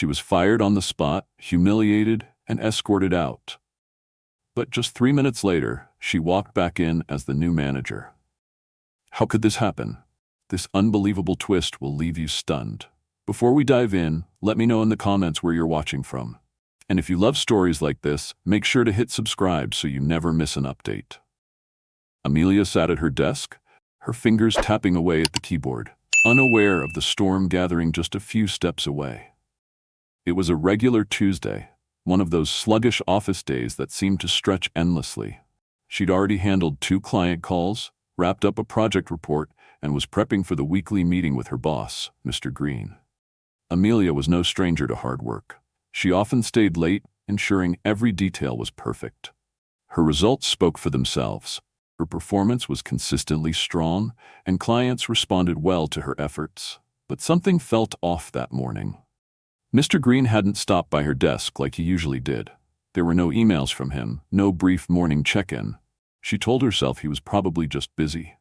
She was fired on the spot, humiliated, and escorted out. But just 3 minutes later, she walked back in as the new manager. How could this happen? This unbelievable twist will leave you stunned. Before we dive in, let me know in the comments where you're watching from. And if you love stories like this, make sure to hit subscribe so you never miss an update. Amelia sat at her desk, her fingers tapping away at the keyboard, unaware of the storm gathering just a few steps away. It was a regular Tuesday, one of those sluggish office days that seemed to stretch endlessly. She'd already handled 2 client calls, wrapped up a project report, and was prepping for the weekly meeting with her boss, Mr. Green. Amelia was no stranger to hard work. She often stayed late, ensuring every detail was perfect. Her results spoke for themselves. Her performance was consistently strong, and clients responded well to her efforts. But something felt off that morning. Mr. Green hadn't stopped by her desk like he usually did. There were no emails from him, no brief morning check-in. She told herself he was probably just busy.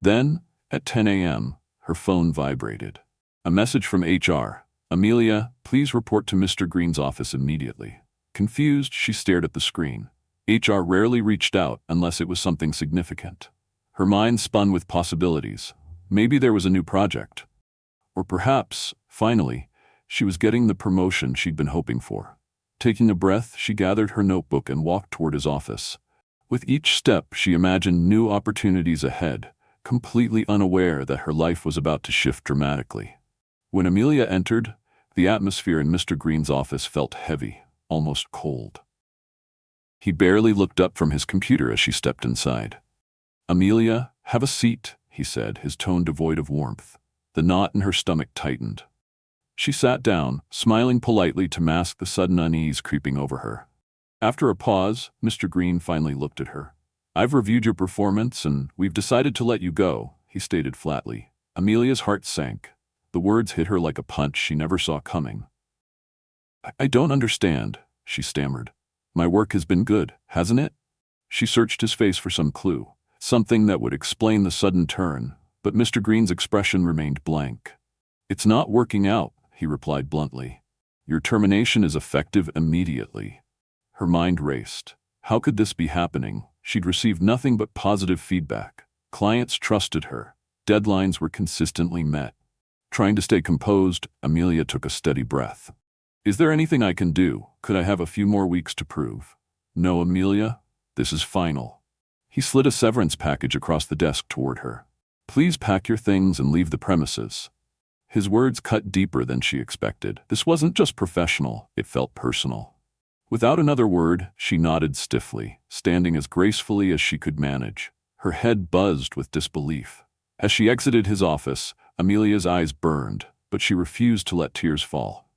Then, at 10 a.m., her phone vibrated. A message from HR. "Amelia, please report to Mr. Green's office immediately." Confused, she stared at the screen. HR rarely reached out unless it was something significant. Her mind spun with possibilities. Maybe there was a new project. Or perhaps, finally, she was getting the promotion she'd been hoping for. Taking a breath, she gathered her notebook and walked toward his office. With each step, she imagined new opportunities ahead, completely unaware that her life was about to shift dramatically. When Amelia entered, the atmosphere in Mr. Green's office felt heavy, almost cold. He barely looked up from his computer as she stepped inside. "Amelia, have a seat," he said, his tone devoid of warmth. The knot in her stomach tightened. She sat down, smiling politely to mask the sudden unease creeping over her. After a pause, Mr. Green finally looked at her. "I've reviewed your performance and we've decided to let you go," he stated flatly. Amelia's heart sank. The words hit her like a punch she never saw coming. I don't understand," she stammered. "My work has been good, hasn't it?" She searched his face for some clue, something that would explain the sudden turn, but Mr. Green's expression remained blank. "It's not working out," he replied bluntly. "Your termination is effective immediately." Her mind raced. How could this be happening? She'd received nothing but positive feedback. Clients trusted her. Deadlines were consistently met. Trying to stay composed, Amelia took a steady breath. "Is there anything I can do? Could I have a few more weeks to prove?" "No, Amelia. This is final." He slid a severance package across the desk toward her. "Please pack your things and leave the premises." His words cut deeper than she expected. This wasn't just professional, it felt personal. Without another word, she nodded stiffly, standing as gracefully as she could manage. Her head buzzed with disbelief. As she exited his office, Amelia's eyes burned, but she refused to let tears fall.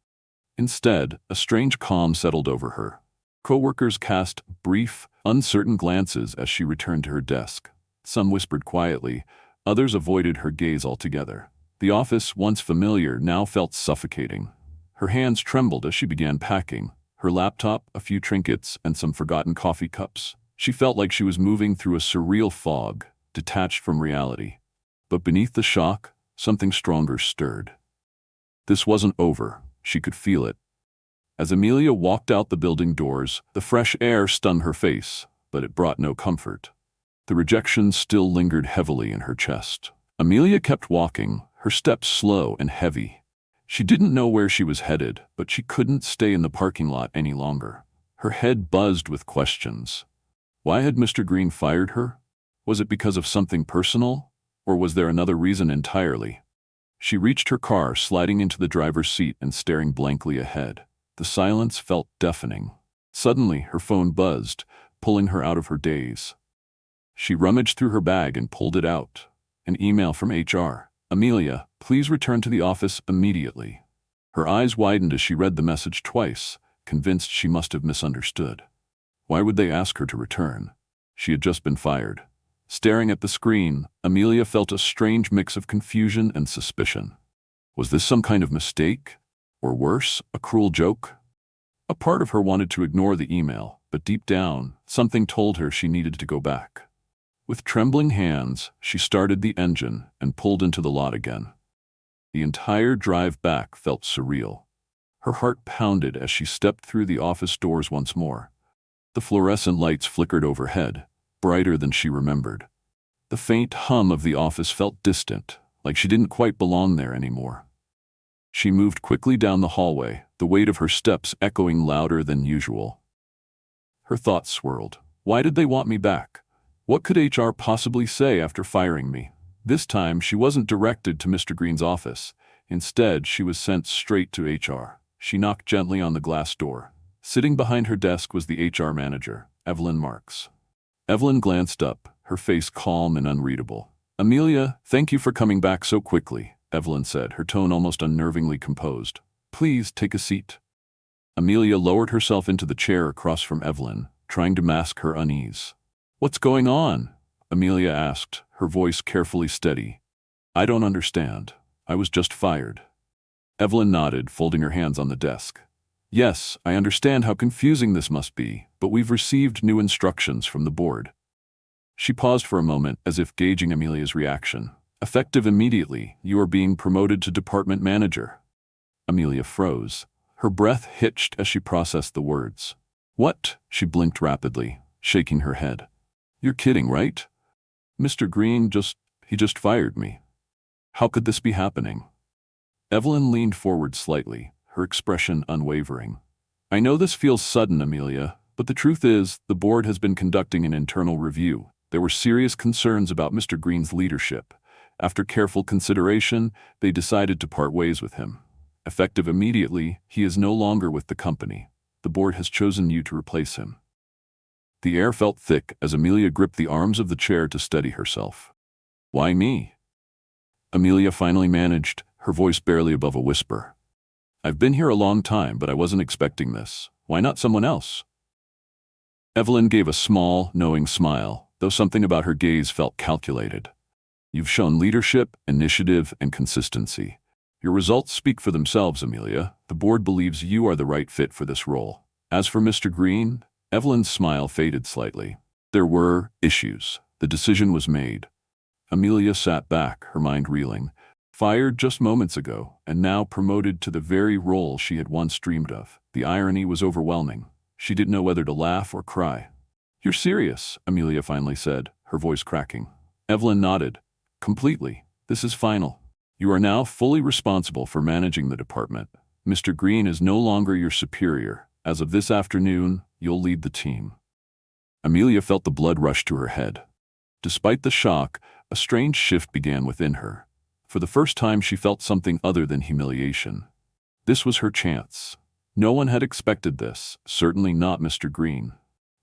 Instead, a strange calm settled over her. Coworkers cast brief, uncertain glances as she returned to her desk. Some whispered quietly, others avoided her gaze altogether. The office, once familiar, now felt suffocating. Her hands trembled as she began packing. Her laptop, a few trinkets, and some forgotten coffee cups. She felt like she was moving through a surreal fog, detached from reality. But beneath the shock, something stronger stirred. This wasn't over. She could feel it. As Amelia walked out the building doors, the fresh air stung her face, but it brought no comfort. The rejection still lingered heavily in her chest. Amelia kept walking, her steps slow and heavy. She didn't know where she was headed, but she couldn't stay in the parking lot any longer. Her head buzzed with questions. Why had Mr. Green fired her? Was it because of something personal? Or was there another reason entirely? She reached her car, sliding into the driver's seat and staring blankly ahead. The silence felt deafening. Suddenly, her phone buzzed, pulling her out of her daze. She rummaged through her bag and pulled it out. An email from HR. "Amelia, please return to the office immediately." Her eyes widened as she read the message twice, convinced she must have misunderstood. Why would they ask her to return? She had just been fired. Staring at the screen, Amelia felt a strange mix of confusion and suspicion. Was this some kind of mistake? Or worse, a cruel joke? A part of her wanted to ignore the email, but deep down, something told her she needed to go back. With trembling hands, she started the engine and pulled into the lot again. The entire drive back felt surreal. Her heart pounded as she stepped through the office doors once more. The fluorescent lights flickered overhead, brighter than she remembered. The faint hum of the office felt distant, like she didn't quite belong there anymore. She moved quickly down the hallway, the weight of her steps echoing louder than usual. Her thoughts swirled. Why did they want me back? What could HR possibly say after firing me? This time, she wasn't directed to Mr. Green's office. Instead, she was sent straight to HR. She knocked gently on the glass door. Sitting behind her desk was the HR manager, Evelyn Marks. Evelyn glanced up, her face calm and unreadable. "Amelia, thank you for coming back so quickly," Evelyn said, her tone almost unnervingly composed. "Please take a seat." Amelia lowered herself into the chair across from Evelyn, trying to mask her unease. "What's going on?" Amelia asked, her voice carefully steady. "I don't understand. I was just fired." Evelyn nodded, folding her hands on the desk. "Yes, I understand how confusing this must be, but we've received new instructions from the board." She paused for a moment, as if gauging Amelia's reaction. "Effective immediately, you are being promoted to department manager." Amelia froze. Her breath hitched as she processed the words. "What?" She blinked rapidly, shaking her head. "You're kidding, right? Mr. Green he just fired me. How could this be happening?" Evelyn leaned forward slightly, her expression unwavering. "I know this feels sudden, Amelia, but the truth is, the board has been conducting an internal review. There were serious concerns about Mr. Green's leadership. After careful consideration, they decided to part ways with him. Effective immediately, he is no longer with the company. The board has chosen you to replace him." The air felt thick as Amelia gripped the arms of the chair to steady herself. "Why me?" Amelia finally managed, her voice barely above a whisper. "I've been here a long time, but I wasn't expecting this. Why not someone else?" Evelyn gave a small, knowing smile, though something about her gaze felt calculated. "You've shown leadership, initiative, and consistency. Your results speak for themselves, Amelia. The board believes you are the right fit for this role. As for Mr. Green," Evelyn's smile faded slightly. "There were issues. The decision was made." Amelia sat back, her mind reeling. Fired just moments ago, and now promoted to the very role she had once dreamed of. The irony was overwhelming. She didn't know whether to laugh or cry. "You're serious," Amelia finally said, her voice cracking. Evelyn nodded. "Completely. This is final. You are now fully responsible for managing the department. Mr. Green is no longer your superior. As of this afternoon, you'll lead the team." Amelia felt the blood rush to her head. Despite the shock, a strange shift began within her. For the first time, she felt something other than humiliation. This was her chance. No one had expected this, certainly not Mr. Green.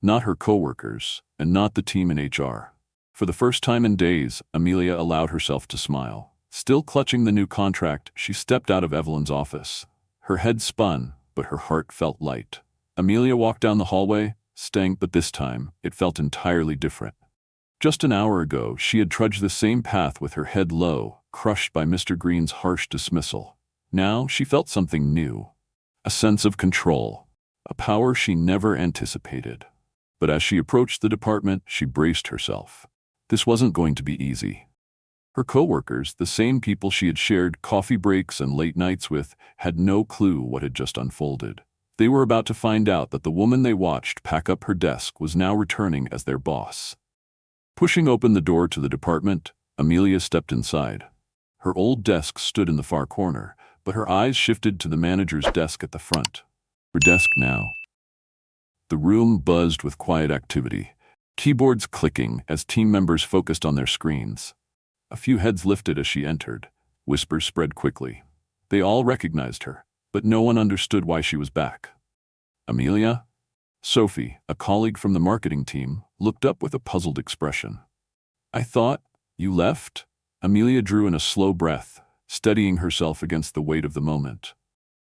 Not her coworkers, and not the team in HR. For the first time in days, Amelia allowed herself to smile. Still clutching the new contract, she stepped out of Evelyn's office. Her head spun, but her heart felt light. Amelia walked down the hallway, but this time, it felt entirely different. Just an hour ago, she had trudged the same path with her head low, crushed by Mr. Green's harsh dismissal. Now she felt something new. A sense of control. A power she never anticipated. But as she approached the department, she braced herself. This wasn't going to be easy. Her coworkers, the same people she had shared coffee breaks and late nights with, had no clue what had just unfolded. They were about to find out that the woman they watched pack up her desk was now returning as their boss. Pushing open the door to the department, Amelia stepped inside. Her old desk stood in the far corner, but her eyes shifted to the manager's desk at the front. Her desk now. The room buzzed with quiet activity, keyboards clicking as team members focused on their screens. A few heads lifted as she entered. Whispers spread quickly. They all recognized her, but no one understood why she was back. "Amelia?" Sophie, a colleague from the marketing team, looked up with a puzzled expression. "I thought you left?" Amelia drew in a slow breath, steadying herself against the weight of the moment.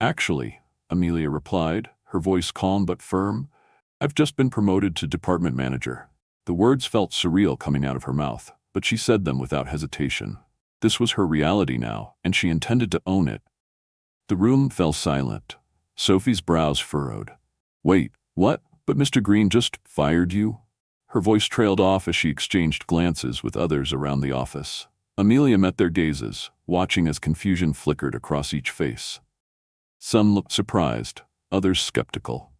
"Actually," Amelia replied, her voice calm but firm, "I've just been promoted to department manager." The words felt surreal coming out of her mouth, but she said them without hesitation. This was her reality now, and she intended to own it. The room fell silent. Sophie's brows furrowed. "Wait, what? But Mr. Green just fired you?" Her voice trailed off as she exchanged glances with others around the office. Amelia met their gazes, watching as confusion flickered across each face. Some looked surprised, others skeptical.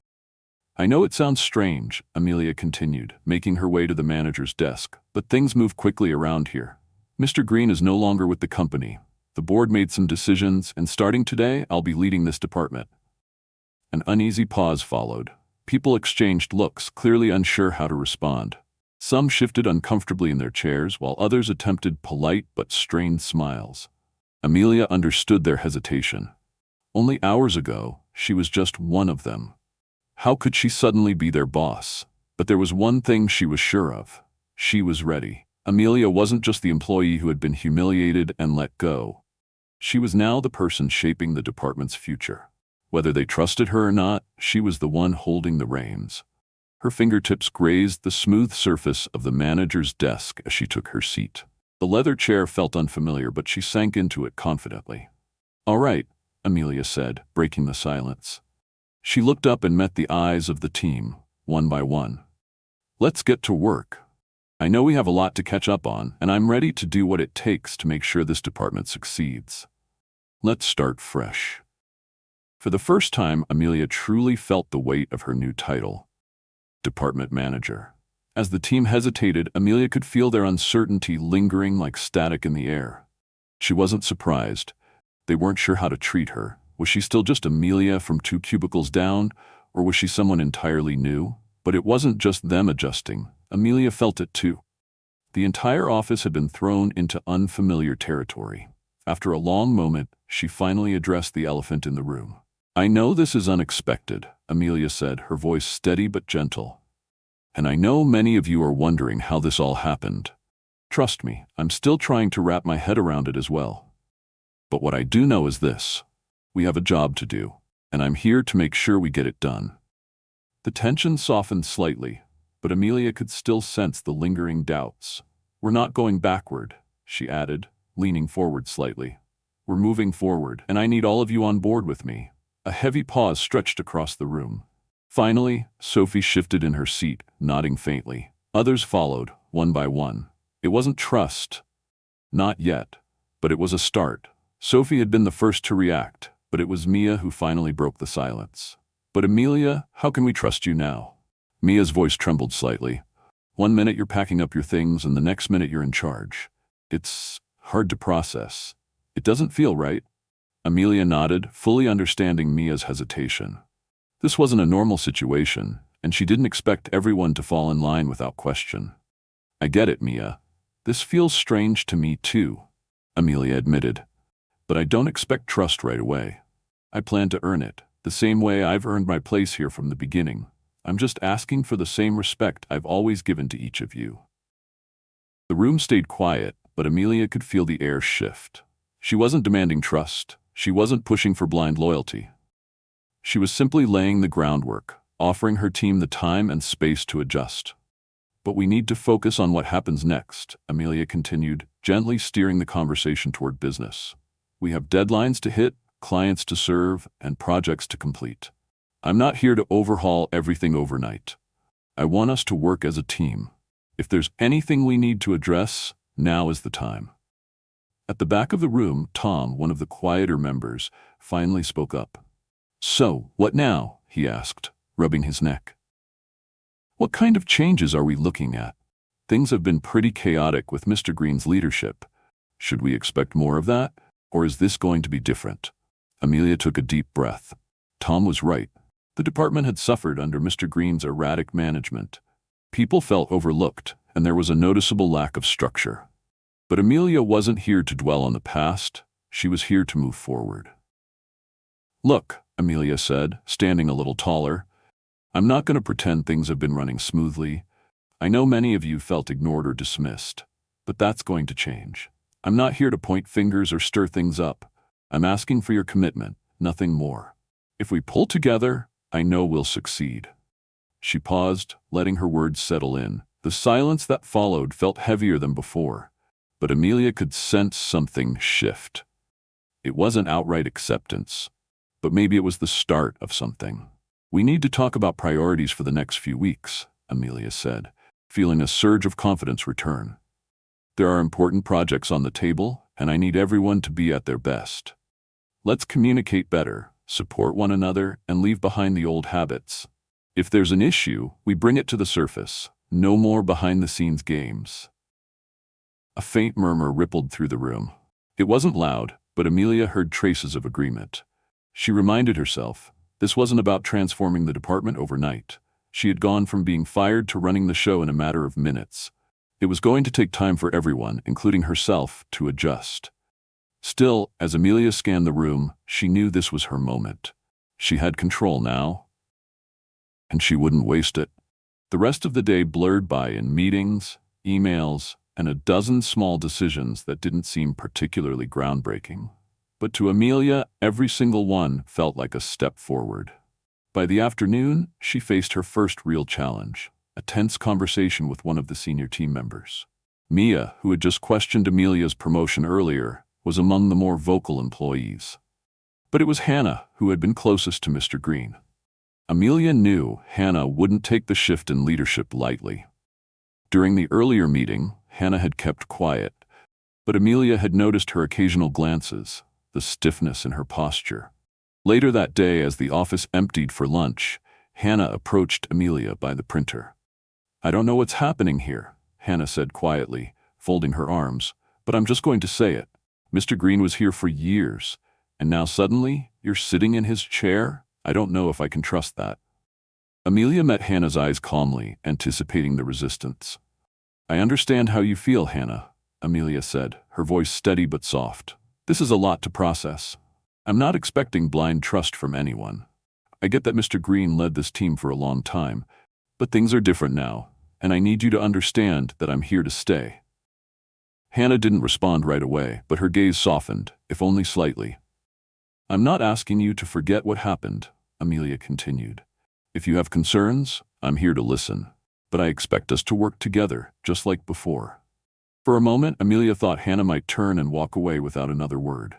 I know it sounds strange, Amelia continued, making her way to the manager's desk, but things move quickly around here. Mr. Green is no longer with the company. The board made some decisions, and starting today, I'll be leading this department. An uneasy pause followed. People exchanged looks, clearly unsure how to respond. Some shifted uncomfortably in their chairs, while others attempted polite but strained smiles. Amelia understood their hesitation. Only hours ago, she was just one of them. How could she suddenly be their boss? But there was one thing she was sure of. She was ready. Amelia wasn't just the employee who had been humiliated and let go. She was now the person shaping the department's future. Whether they trusted her or not, she was the one holding the reins. Her fingertips grazed the smooth surface of the manager's desk as she took her seat. The leather chair felt unfamiliar, but she sank into it confidently. "All right," Amelia said, breaking the silence. She looked up and met the eyes of the team, one by one. "Let's get to work. I know we have a lot to catch up on, and I'm ready to do what it takes to make sure this department succeeds. Let's start fresh." For the first time, Amelia truly felt the weight of her new title, department manager. As the team hesitated, Amelia could feel their uncertainty lingering like static in the air. She wasn't surprised. They weren't sure how to treat her. Was she still just Amelia from 2 cubicles down, or was she someone entirely new? But it wasn't just them adjusting. Amelia felt it too. The entire office had been thrown into unfamiliar territory. After a long moment, she finally addressed the elephant in the room. "I know this is unexpected," Amelia said, her voice steady but gentle. "And I know many of you are wondering how this all happened. Trust me, I'm still trying to wrap my head around it as well. But what I do know is this. We have a job to do, and I'm here to make sure we get it done." The tension softened slightly, but Amelia could still sense the lingering doubts. "We're not going backward," she added, leaning forward slightly. "We're moving forward, and I need all of you on board with me." A heavy pause stretched across the room. Finally, Sophie shifted in her seat, nodding faintly. Others followed, one by one. It wasn't trust. Not yet. But it was a start. Sophie had been the first to react, but it was Mia who finally broke the silence. "But Amelia, how can we trust you now?" Mia's voice trembled slightly. "One minute you're packing up your things, and the next minute you're in charge. It's hard to process. It doesn't feel right." Amelia nodded, fully understanding Mia's hesitation. This wasn't a normal situation, and she didn't expect everyone to fall in line without question. "I get it, Mia. This feels strange to me too," Amelia admitted. "But I don't expect trust right away. I plan to earn it, the same way I've earned my place here from the beginning. I'm just asking for the same respect I've always given to each of you." The room stayed quiet, but Amelia could feel the air shift. She wasn't demanding trust. She wasn't pushing for blind loyalty. She was simply laying the groundwork, offering her team the time and space to adjust. "But we need to focus on what happens next," Amelia continued, gently steering the conversation toward business. "We have deadlines to hit, clients to serve, and projects to complete. I'm not here to overhaul everything overnight. I want us to work as a team. If there's anything we need to address, now is the time." At the back of the room, Tom, one of the quieter members, finally spoke up. "So, what now?" he asked, rubbing his neck. "What kind of changes are we looking at? Things have been pretty chaotic with Mr. Green's leadership. Should we expect more of that, or is this going to be different?" Amelia took a deep breath. Tom was right. The department had suffered under Mr. Green's erratic management. People felt overlooked, and there was a noticeable lack of structure. But Amelia wasn't here to dwell on the past. She was here to move forward. "Look," Amelia said, standing a little taller, "I'm not going to pretend things have been running smoothly. I know many of you felt ignored or dismissed, but that's going to change. I'm not here to point fingers or stir things up. I'm asking for your commitment, nothing more. If we pull together, I know we'll succeed." She paused, letting her words settle in. The silence that followed felt heavier than before, but Amelia could sense something shift. It wasn't outright acceptance, but maybe it was the start of something. "We need to talk about priorities for the next few weeks," Amelia said, feeling a surge of confidence return. "There are important projects on the table, and I need everyone to be at their best. Let's communicate better, support one another, and leave behind the old habits. If there's an issue, we bring it to the surface. No more behind-the-scenes games. A faint murmur rippled through the room. It wasn't loud, but Amelia heard traces of agreement. She reminded herself, this wasn't about transforming the department overnight. She had gone from being fired to running the show in a matter of minutes. It was going to take time for everyone, including herself, to adjust. Still, as Amelia scanned the room, she knew this was her moment. She had control now, and she wouldn't waste it. The rest of the day blurred by in meetings, emails, and a dozen small decisions that didn't seem particularly groundbreaking. But to Amelia, every single one felt like a step forward. By the afternoon, she faced her first real challenge, a tense conversation with one of the senior team members. Mia, who had just questioned Amelia's promotion earlier, was among the more vocal employees. But it was Hannah who had been closest to Mr. Green. Amelia knew Hannah wouldn't take the shift in leadership lightly. During the earlier meeting, Hannah had kept quiet, but Amelia had noticed her occasional glances, the stiffness in her posture. Later that day, as the office emptied for lunch, Hannah approached Amelia by the printer. "I don't know what's happening here," Hannah said quietly, folding her arms, "but I'm just going to say it. Mr. Green was here for years, and now suddenly you're sitting in his chair? I don't know if I can trust that." Amelia met Hannah's eyes calmly, anticipating the resistance. "I understand how you feel, Hannah," Amelia said, her voice steady but soft. "This is a lot to process. I'm not expecting blind trust from anyone. I get that Mr. Green led this team for a long time, but things are different now, and I need you to understand that I'm here to stay." Hannah didn't respond right away, but her gaze softened, if only slightly. "I'm not asking you to forget what happened," Amelia continued. "If you have concerns, I'm here to listen, but I expect us to work together, just like before." For a moment, Amelia thought Hannah might turn and walk away without another word.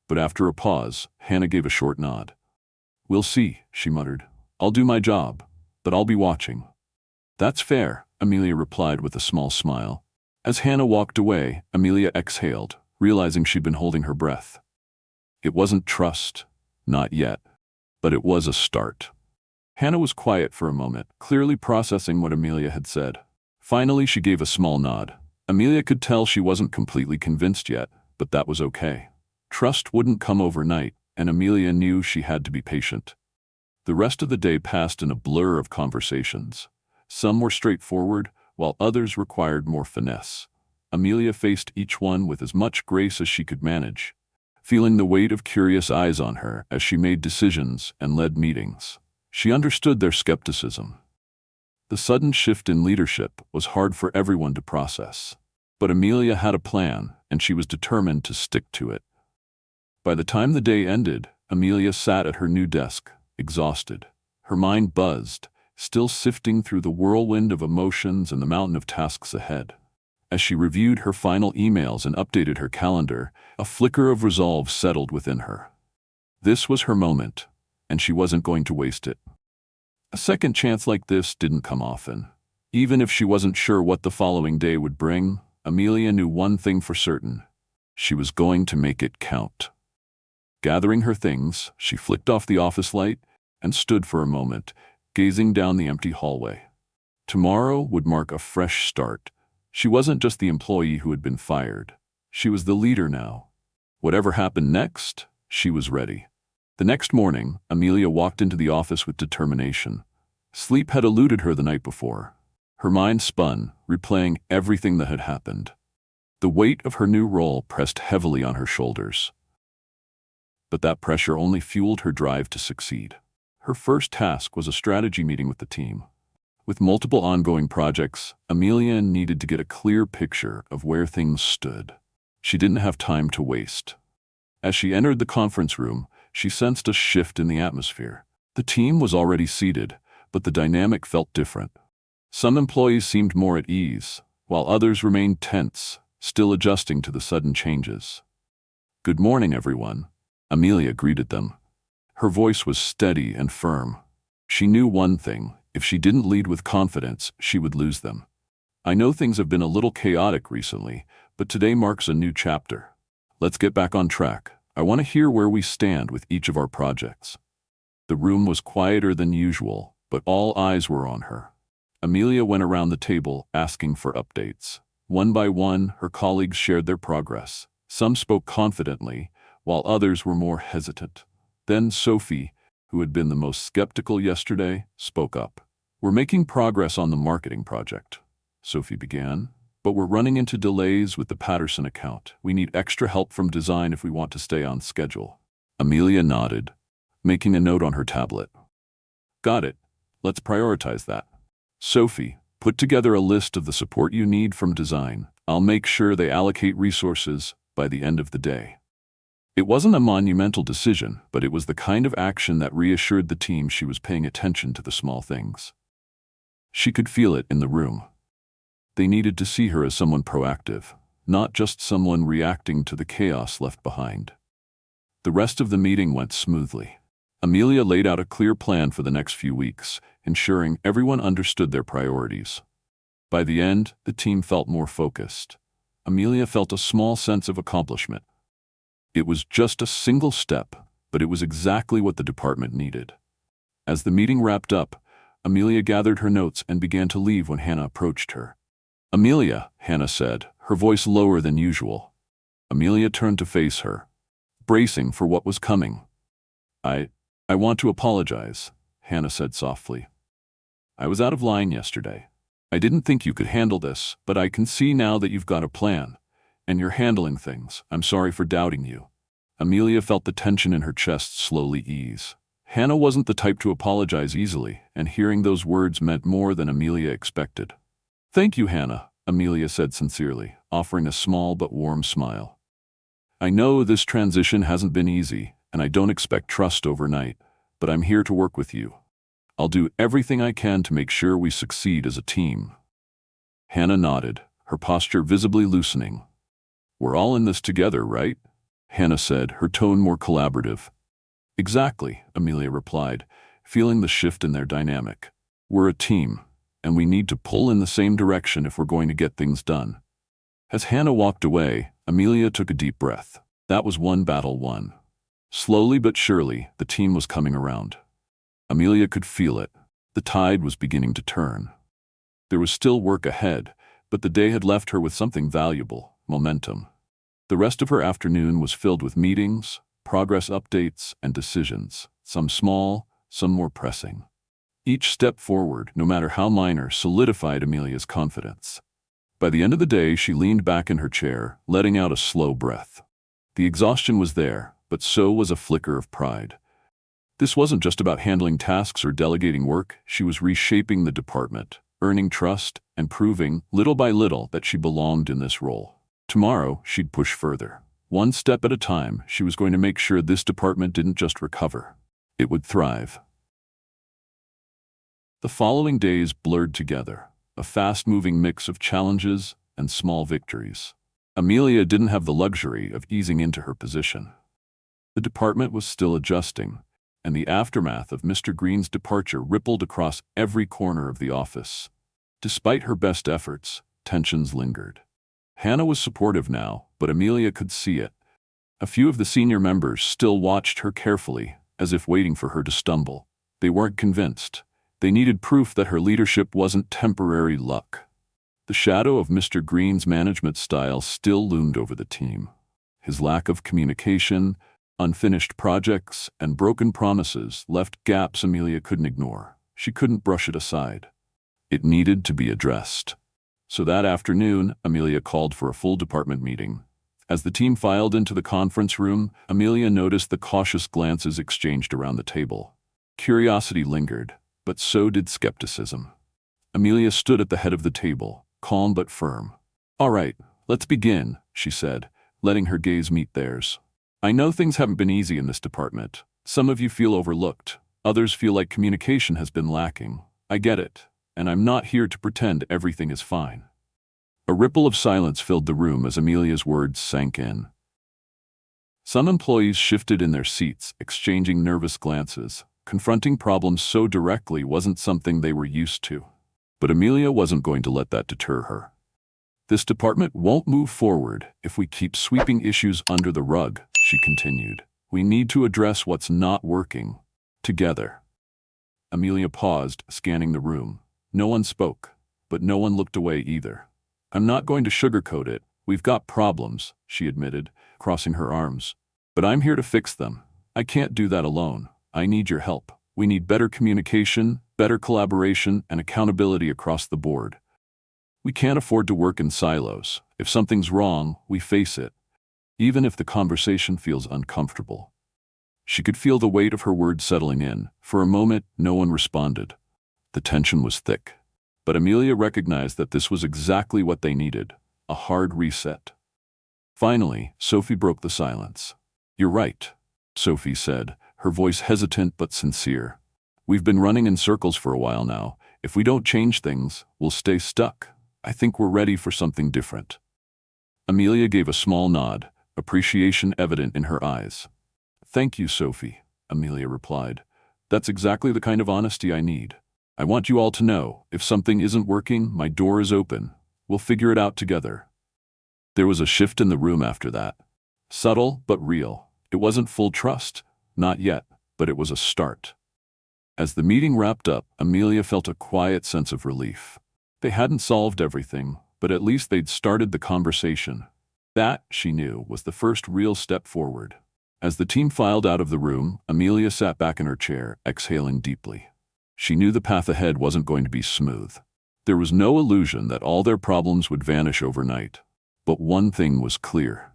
But after a pause, Hannah gave a short nod. "We'll see," she muttered. "I'll do my job, but I'll be watching." "That's fair," Amelia replied with a small smile. As Hannah walked away, Amelia exhaled, realizing she'd been holding her breath. It wasn't trust, not yet, but it was a start. Hannah was quiet for a moment, clearly processing what Amelia had said. Finally, she gave a small nod. Amelia could tell she wasn't completely convinced yet, but that was okay. Trust wouldn't come overnight, and Amelia knew she had to be patient. The rest of the day passed in a blur of conversations. Some were straightforward, while others required more finesse. Amelia faced each one with as much grace as she could manage, feeling the weight of curious eyes on her as she made decisions and led meetings. She understood their skepticism. The sudden shift in leadership was hard for everyone to process. But Amelia had a plan, and she was determined to stick to it. By the time the day ended, Amelia sat at her new desk, exhausted. Her mind buzzed, still sifting through the whirlwind of emotions and the mountain of tasks ahead. As she reviewed her final emails and updated her calendar, a flicker of resolve settled within her. This was her moment, and she wasn't going to waste it. A second chance like this didn't come often. Even if she wasn't sure what the following day would bring, Amelia knew one thing for certain. She was going to make it count. Gathering her things, she flicked off the office light and stood for a moment, gazing down the empty hallway. Tomorrow would mark a fresh start. She wasn't just the employee who had been fired. She was the leader now. Whatever happened next, she was ready. The next morning, Amelia walked into the office with determination. Sleep had eluded her the night before. Her mind spun, replaying everything that had happened. The weight of her new role pressed heavily on her shoulders. But that pressure only fueled her drive to succeed. Her first task was a strategy meeting with the team. With multiple ongoing projects, Amelia needed to get a clear picture of where things stood. She didn't have time to waste. As she entered the conference room, she sensed a shift in the atmosphere. The team was already seated, but the dynamic felt different. Some employees seemed more at ease, while others remained tense, still adjusting to the sudden changes. "Good morning, everyone," Amelia greeted them. Her voice was steady and firm. She knew one thing: if she didn't lead with confidence, she would lose them. "I know things have been a little chaotic recently, but today marks a new chapter. Let's get back on track. I want to hear where we stand with each of our projects." The room was quieter than usual, but all eyes were on her. Amelia went around the table asking for updates. One by one, her colleagues shared their progress. Some spoke confidently, while others were more hesitant. Then Sophie, who had been the most skeptical yesterday, spoke up. "We're making progress on the marketing project," Sophie began, "but we're running into delays with the Patterson account. We need extra help from design if we want to stay on schedule." Amelia nodded, making a note on her tablet. "Got it. Let's prioritize that." "Sophie, put together a list of the support you need from design. I'll make sure they allocate resources by the end of the day." It wasn't a monumental decision, but it was the kind of action that reassured the team she was paying attention to the small things. She could feel it in the room. They needed to see her as someone proactive, not just someone reacting to the chaos left behind. The rest of the meeting went smoothly. Amelia laid out a clear plan for the next few weeks, ensuring everyone understood their priorities. By the end, the team felt more focused. Amelia felt a small sense of accomplishment. It was just a single step, but it was exactly what the department needed. As the meeting wrapped up, Amelia gathered her notes and began to leave when Hannah approached her. "Amelia," Hannah said, her voice lower than usual. Amelia turned to face her, bracing for what was coming. I want to apologize," Hannah said softly. "I was out of line yesterday. I didn't think you could handle this, but I can see now that you've got a plan, and you're handling things. I'm sorry for doubting you." Amelia felt the tension in her chest slowly ease. Hannah wasn't the type to apologize easily, and hearing those words meant more than Amelia expected. "Thank you, Hannah," Amelia said sincerely, offering a small but warm smile. "I know this transition hasn't been easy, and I don't expect trust overnight, but I'm here to work with you. I'll do everything I can to make sure we succeed as a team." Hannah nodded, her posture visibly loosening. "We're all in this together, right?" Hannah said, her tone more collaborative. "Exactly," Amelia replied, feeling the shift in their dynamic. "We're a team, and we need to pull in the same direction if we're going to get things done." As Hannah walked away, Amelia took a deep breath. That was one battle won. Slowly but surely, the team was coming around. Amelia could feel it. The tide was beginning to turn. There was still work ahead, but the day had left her with something valuable: momentum. The rest of her afternoon was filled with meetings, progress updates, and decisions, some small, some more pressing. Each step forward, no matter how minor, solidified Amelia's confidence. By the end of the day, she leaned back in her chair, letting out a slow breath. The exhaustion was there, but so was a flicker of pride. This wasn't just about handling tasks or delegating work. She was reshaping the department, earning trust, and proving, little by little, that she belonged in this role. Tomorrow, she'd push further. One step at a time, she was going to make sure this department didn't just recover. It would thrive. The following days blurred together, a fast-moving mix of challenges and small victories. Amelia didn't have the luxury of easing into her position. The department was still adjusting, and the aftermath of Mr. Green's departure rippled across every corner of the office. Despite her best efforts, tensions lingered. Hannah was supportive now, but Amelia could see it. A few of the senior members still watched her carefully, as if waiting for her to stumble. They weren't convinced. They needed proof that her leadership wasn't temporary luck. The shadow of Mr. Green's management style still loomed over the team. His lack of communication, unfinished projects, and broken promises left gaps Amelia couldn't ignore. She couldn't brush it aside. It needed to be addressed. So that afternoon, Amelia called for a full department meeting. As the team filed into the conference room, Amelia noticed the cautious glances exchanged around the table. Curiosity lingered, but so did skepticism. Amelia stood at the head of the table, calm but firm. "All right, let's begin," she said, letting her gaze meet theirs. "I know things haven't been easy in this department. Some of you feel overlooked. Others feel like communication has been lacking. I get it, and I'm not here to pretend everything is fine." A ripple of silence filled the room as Amelia's words sank in. Some employees shifted in their seats, exchanging nervous glances. Confronting problems so directly wasn't something they were used to. But Amelia wasn't going to let that deter her. "This department won't move forward if we keep sweeping issues under the rug," she continued. We need to address what's not working. Together. Amelia paused, scanning the room. No one spoke, but no one looked away either. I'm not going to sugarcoat it. We've got problems, she admitted, crossing her arms. But I'm here to fix them. I can't do that alone. I need your help. We need better communication, better collaboration, and accountability across the board. We can't afford to work in silos. If something's wrong, we face it, even if the conversation feels uncomfortable. She could feel the weight of her words settling in. For a moment, no one responded. The tension was thick. But Amelia recognized that this was exactly what they needed, a hard reset. Finally, Sophie broke the silence. You're right, Sophie said, her voice hesitant but sincere. We've been running in circles for a while now. If we don't change things, we'll stay stuck. I think we're ready for something different. Amelia gave a small nod, appreciation evident in her eyes. Thank you, Sophie, Amelia replied. That's exactly the kind of honesty I need. I want you all to know, if something isn't working, my door is open. We'll figure it out together. There was a shift in the room after that. Subtle, but real. It wasn't full trust, not yet, but it was a start. As the meeting wrapped up, Amelia felt a quiet sense of relief. They hadn't solved everything, but at least they'd started the conversation. That, she knew, was the first real step forward. As the team filed out of the room, Amelia sat back in her chair, exhaling deeply. She knew the path ahead wasn't going to be smooth. There was no illusion that all their problems would vanish overnight. But one thing was clear.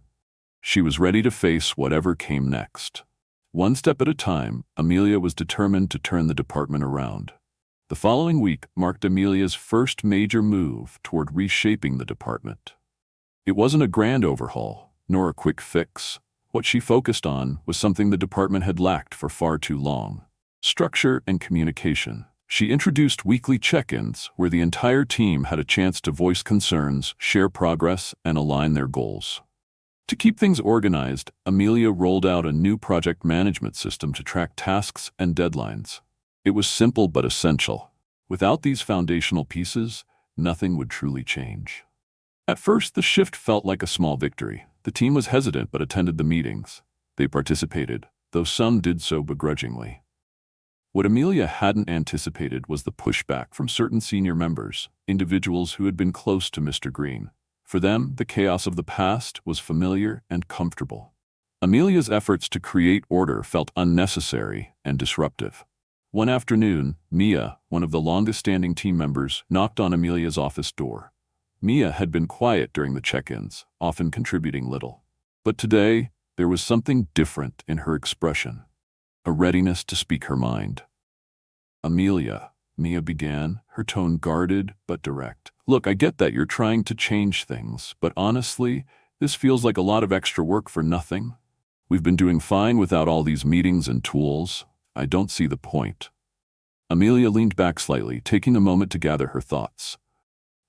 She was ready to face whatever came next. One step at a time, Amelia was determined to turn the department around. The following week marked Amelia's first major move toward reshaping the department. It wasn't a grand overhaul, nor a quick fix. What she focused on was something the department had lacked for far too long: structure and communication. She introduced weekly check-ins where the entire team had a chance to voice concerns, share progress, and align their goals. To keep things organized, Amelia rolled out a new project management system to track tasks and deadlines. It was simple but essential. Without these foundational pieces, nothing would truly change. At first, the shift felt like a small victory. The team was hesitant but attended the meetings. They participated, though some did so begrudgingly. What Amelia hadn't anticipated was the pushback from certain senior members, individuals who had been close to Mr. Green. For them, the chaos of the past was familiar and comfortable. Amelia's efforts to create order felt unnecessary and disruptive. One afternoon, Mia, one of the longest-standing team members, knocked on Amelia's office door. Mia had been quiet during the check-ins, often contributing little. But today, there was something different in her expression, a readiness to speak her mind. Amelia, Mia began, her tone guarded but direct. Look, I get that you're trying to change things, but honestly, this feels like a lot of extra work for nothing. We've been doing fine without all these meetings and tools. I don't see the point. Amelia leaned back slightly, taking a moment to gather her thoughts.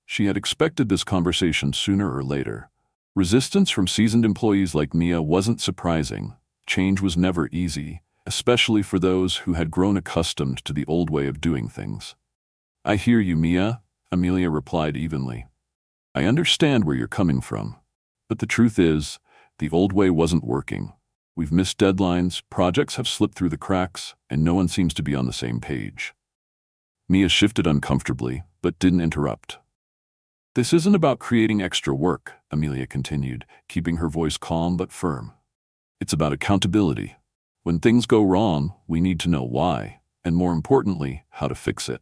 She had expected this conversation sooner or later. Resistance from seasoned employees like Mia wasn't surprising. Change was never easy, especially for those who had grown accustomed to the old way of doing things. I hear you, Mia, Amelia replied evenly. I understand where you're coming from. But the truth is, the old way wasn't working. We've missed deadlines, projects have slipped through the cracks, and no one seems to be on the same page. Mia shifted uncomfortably, but didn't interrupt. This isn't about creating extra work, Amelia continued, keeping her voice calm but firm. It's about accountability. When things go wrong, we need to know why, and more importantly, how to fix it.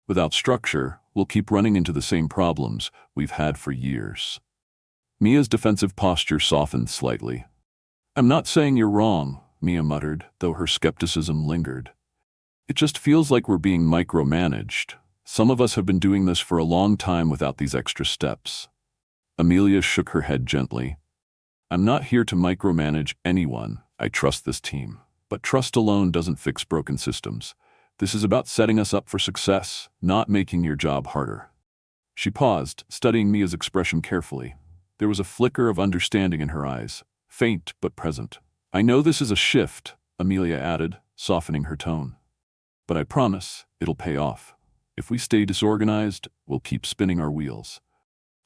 Without structure, we'll keep running into the same problems we've had for years. Mia's defensive posture softened slightly. I'm not saying you're wrong, Mia muttered, though her skepticism lingered. It just feels like we're being micromanaged. Some of us have been doing this for a long time without these extra steps. Amelia shook her head gently. I'm not here to micromanage anyone. I trust this team. But trust alone doesn't fix broken systems. This is about setting us up for success, not making your job harder. She paused, studying Mia's expression carefully. There was a flicker of understanding in her eyes, faint but present. I know this is a shift, Amelia added, softening her tone. But I promise it'll pay off. If we stay disorganized, we'll keep spinning our wheels.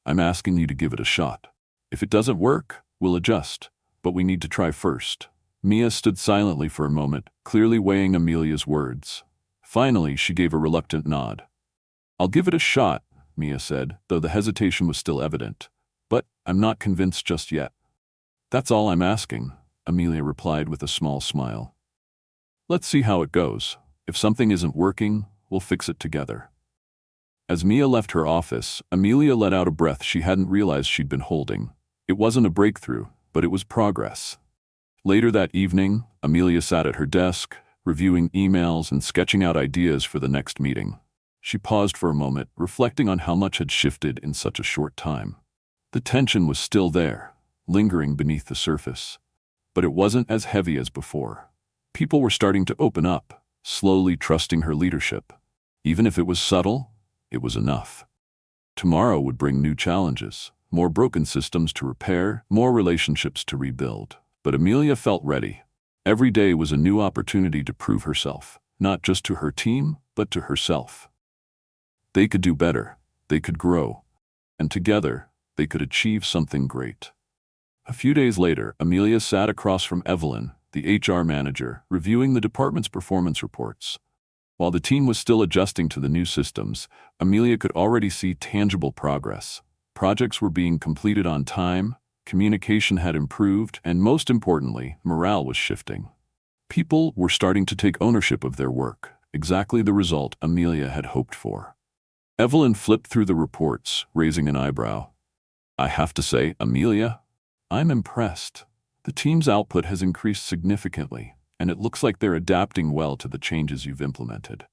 I'm asking you to give it a shot. If it doesn't work, we'll adjust. but we need to try first." Mia stood silently for a moment, clearly weighing Amelia's words. Finally, she gave a reluctant nod. "I'll give it a shot," Mia said, though the hesitation was still evident. "But I'm not convinced just yet." "That's all I'm asking," Amelia replied with a small smile. "Let's see how it goes. If something isn't working, we'll fix it together." As Mia left her office, Amelia let out a breath she hadn't realized she'd been holding. It wasn't a breakthrough, but it was progress. Later that evening, Amelia sat at her desk, reviewing emails and sketching out ideas for the next meeting. She paused for a moment, reflecting on how much had shifted in such a short time. The tension was still there, lingering beneath the surface. But it wasn't as heavy as before. People were starting to open up, slowly trusting her leadership. Even if it was subtle, it was enough. Tomorrow would bring new challenges, more broken systems to repair, more relationships to rebuild. But Amelia felt ready. Every day was a new opportunity to prove herself, not just to her team, but to herself. They could do better, they could grow, and together, they could achieve something great. A few days later, Amelia sat across from Evelyn, the HR manager, reviewing the department's performance reports. While the team was still adjusting to the new systems, Amelia could already see tangible progress. Projects were being completed on time, communication had improved, and most importantly, morale was shifting. People were starting to take ownership of their work, exactly the result Amelia had hoped for. Evelyn flipped through the reports, raising an eyebrow. "I have to say, Amelia, I'm impressed. The team's output has increased significantly, and it looks like they're adapting well to the changes you've implemented.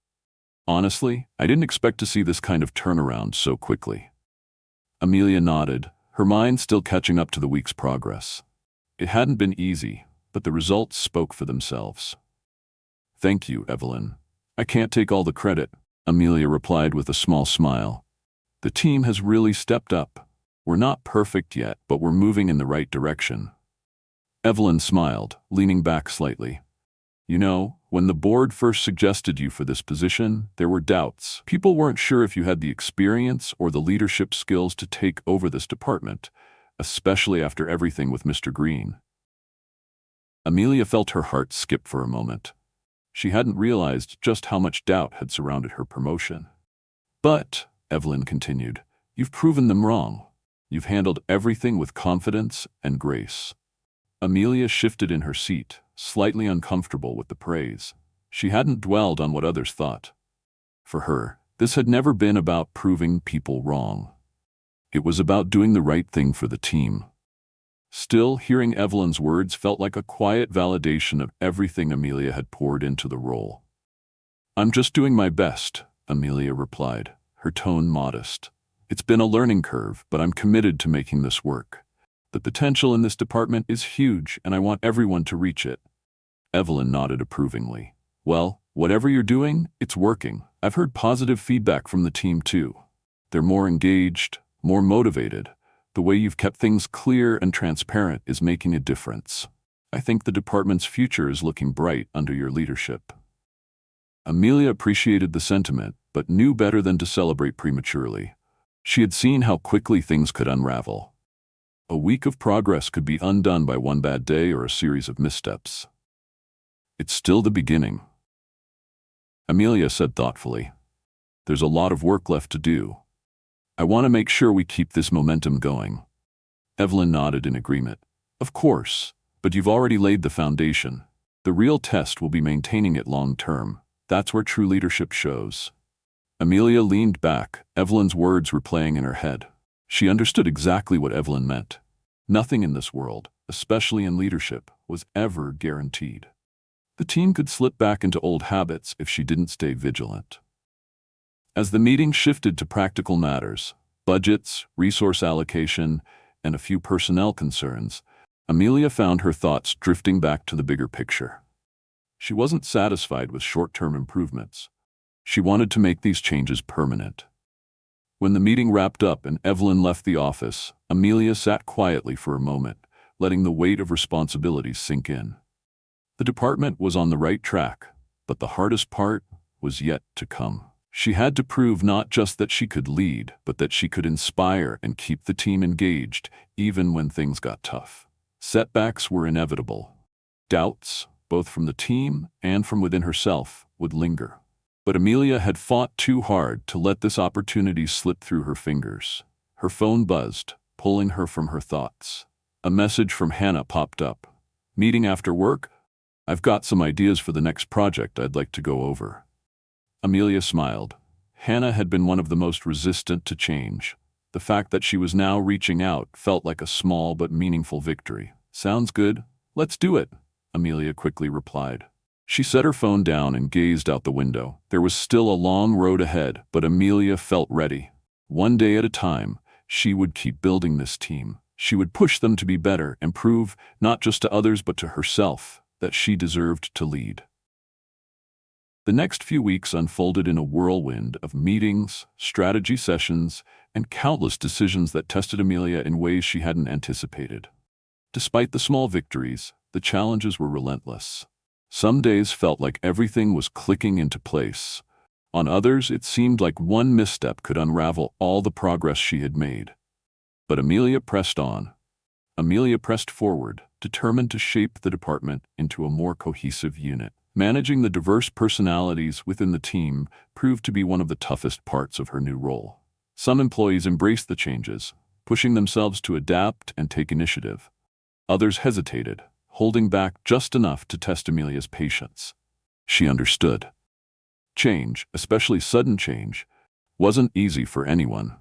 Honestly, I didn't expect to see this kind of turnaround so quickly." Amelia nodded, her mind still catching up to the week's progress. It hadn't been easy, but the results spoke for themselves. "Thank you, Evelyn. I can't take all the credit," Amelia replied with a small smile. "The team has really stepped up. We're not perfect yet, but we're moving in the right direction." Evelyn smiled, leaning back slightly. "You know, when the board first suggested you for this position, there were doubts. People weren't sure if you had the experience or the leadership skills to take over this department, especially after everything with Mr. Green." Amelia felt her heart skip for a moment. She hadn't realized just how much doubt had surrounded her promotion. "But," Evelyn continued, "you've proven them wrong. You've handled everything with confidence and grace." Amelia shifted in her seat, slightly uncomfortable with the praise. She hadn't dwelled on what others thought. For her, this had never been about proving people wrong. It was about doing the right thing for the team. Still, hearing Evelyn's words felt like a quiet validation of everything Amelia had poured into the role. "I'm just doing my best," Amelia replied, her tone modest. "It's been a learning curve, but I'm committed to making this work. The potential in this department is huge, and I want everyone to reach it." Evelyn nodded approvingly. "Well, whatever you're doing, it's working. I've heard positive feedback from the team too. They're more engaged, more motivated. The way you've kept things clear and transparent is making a difference. I think the department's future is looking bright under your leadership." Amelia appreciated the sentiment, but knew better than to celebrate prematurely. She had seen how quickly things could unravel. A week of progress could be undone by one bad day or a series of missteps. "It's still the beginning," Amelia said thoughtfully. "There's a lot of work left to do. I want to make sure we keep this momentum going." Evelyn nodded in agreement. "Of course, but you've already laid the foundation. The real test will be maintaining it long term. That's where true leadership shows." Amelia leaned back, Evelyn's words replaying in her head. She understood exactly what Evelyn meant. Nothing in this world, especially in leadership, was ever guaranteed. The team could slip back into old habits if she didn't stay vigilant. As the meeting shifted to practical matters, budgets, resource allocation, and a few personnel concerns, Amelia found her thoughts drifting back to the bigger picture. She wasn't satisfied with short-term improvements. She wanted to make these changes permanent. When the meeting wrapped up and Evelyn left the office, Amelia sat quietly for a moment, letting the weight of responsibilities sink in. The department was on the right track, but the hardest part was yet to come. She had to prove not just that she could lead, but that she could inspire and keep the team engaged, even when things got tough. Setbacks were inevitable. Doubts, both from the team and from within herself, would linger. But Amelia had fought too hard to let this opportunity slip through her fingers. Her phone buzzed, pulling her from her thoughts. A message from Hannah popped up. "Meeting after work? I've got some ideas for the next project I'd like to go over." Amelia smiled. Hannah had been one of the most resistant to change. The fact that she was now reaching out felt like a small but meaningful victory. "Sounds good. Let's do it," Amelia quickly replied. She set her phone down and gazed out the window. There was still a long road ahead, but Amelia felt ready. One day at a time, she would keep building this team. She would push them to be better and prove, not just to others but to herself, that she deserved to lead. The next few weeks unfolded in a whirlwind of meetings, strategy sessions, and countless decisions that tested Amelia in ways she hadn't anticipated. Despite the small victories, the challenges were relentless. Some days felt like everything was clicking into place. On others, it seemed like one misstep could unravel all the progress she had made. But Amelia pressed on. Amelia pressed forward, determined to shape the department into a more cohesive unit. Managing the diverse personalities within the team proved to be one of the toughest parts of her new role. Some employees embraced the changes, pushing themselves to adapt and take initiative. Others hesitated, holding back just enough to test Amelia's patience. She understood. Change, especially sudden change, wasn't easy for anyone.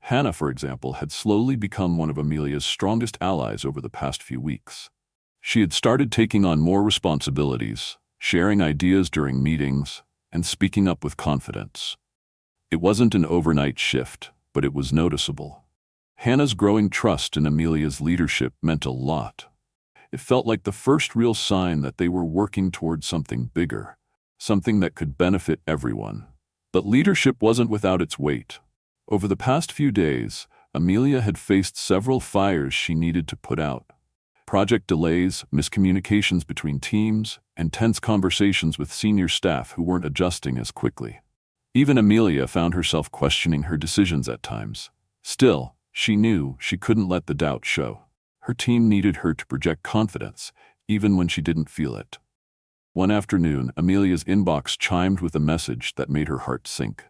Hannah, for example, had slowly become one of Amelia's strongest allies over the past few weeks. She had started taking on more responsibilities, sharing ideas during meetings, and speaking up with confidence. It wasn't an overnight shift, but it was noticeable. Hannah's growing trust in Amelia's leadership meant a lot. It felt like the first real sign that they were working towards something bigger, something that could benefit everyone. But leadership wasn't without its weight. Over the past few days, Amelia had faced several fires she needed to put out. Project delays, miscommunications between teams, and tense conversations with senior staff who weren't adjusting as quickly. Even Amelia found herself questioning her decisions at times. Still, she knew she couldn't let the doubt show. Her team needed her to project confidence, even when she didn't feel it. One afternoon, Amelia's inbox chimed with a message that made her heart sink.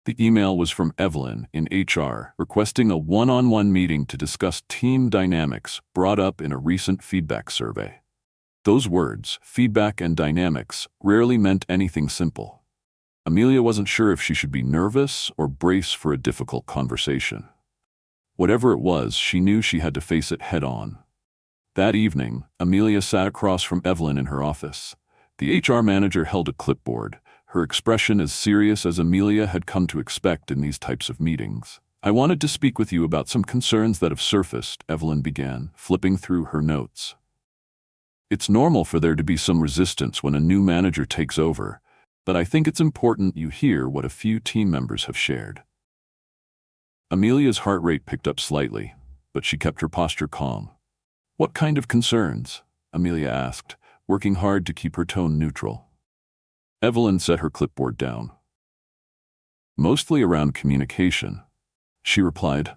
The email was from Evelyn in HR, requesting a one-on-one meeting to discuss team dynamics brought up in a recent feedback survey. Those words, feedback and dynamics, rarely meant anything simple. Amelia wasn't sure if she should be nervous or brace for a difficult conversation. Whatever it was, she knew she had to face it head-on. That evening, Amelia sat across from Evelyn in her office. The HR manager held a clipboard, her expression as serious as Amelia had come to expect in these types of meetings. "I wanted to speak with you about some concerns that have surfaced," Evelyn began, flipping through her notes. "It's normal for there to be some resistance when a new manager takes over, but I think it's important you hear what a few team members have shared." Amelia's heart rate picked up slightly, but she kept her posture calm. "What kind of concerns?" Amelia asked, working hard to keep her tone neutral. Evelyn set her clipboard down. "Mostly around communication," she replied.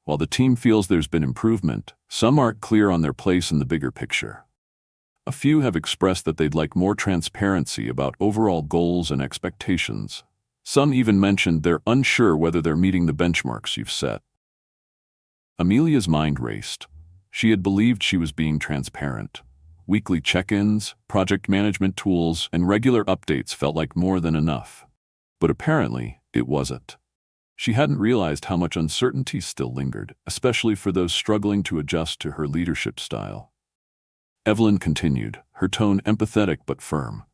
"While the team feels there's been improvement, some aren't clear on their place in the bigger picture. A few have expressed that they'd like more transparency about overall goals and expectations. Some even mentioned they're unsure whether they're meeting the benchmarks you've set." Amelia's mind raced. She had believed she was being transparent. Weekly check-ins, project management tools, and regular updates felt like more than enough. But apparently, it wasn't. She hadn't realized how much uncertainty still lingered, especially for those struggling to adjust to her leadership style. Evelyn continued, her tone empathetic but firm.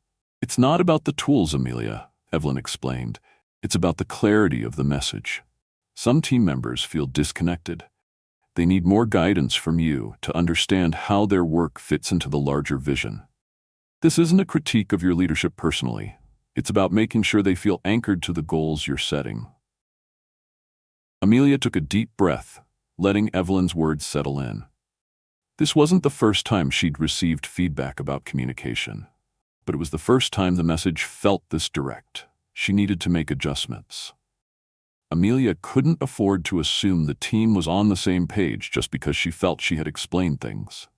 "It's not about the tools, Amelia," Evelyn explained. "It's about the clarity of the message. Some team members feel disconnected. They need more guidance from you to understand how their work fits into the larger vision. This isn't a critique of your leadership personally. It's about making sure they feel anchored to the goals you're setting." Amelia took a deep breath, letting Evelyn's words settle in. This wasn't the first time she'd received feedback about communication, but it was the first time the message felt this direct. She needed to make adjustments. Amelia couldn't afford to assume the team was on the same page just because she felt she had explained things.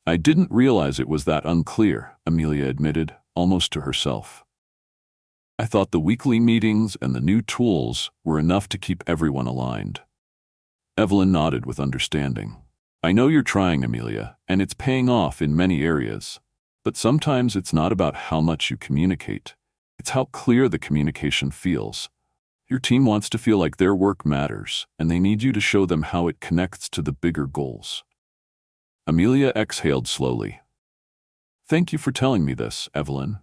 "I didn't realize it was that unclear," Amelia admitted, almost to herself. "I thought the weekly meetings and the new tools were enough to keep everyone aligned." Evelyn nodded with understanding. "I know you're trying, Amelia, and it's paying off in many areas. But sometimes it's not about how much you communicate. It's how clear the communication feels. Your team wants to feel like their work matters, and they need you to show them how it connects to the bigger goals." Amelia exhaled slowly. "Thank you for telling me this, Evelyn,"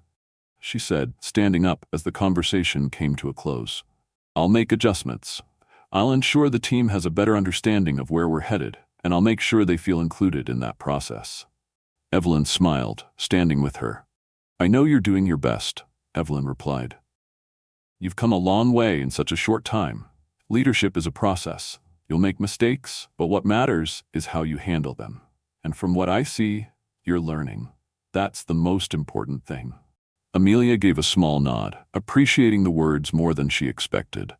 she said, standing up as the conversation came to a close. "I'll make adjustments. I'll ensure the team has a better understanding of where we're headed, and I'll make sure they feel included in that process." Evelyn smiled, standing with her. "I know you're doing your best," Evelyn replied. "You've come a long way in such a short time. Leadership is a process. You'll make mistakes, but what matters is how you handle them. And from what I see, you're learning. That's the most important thing." Amelia gave a small nod, appreciating the words more than she expected.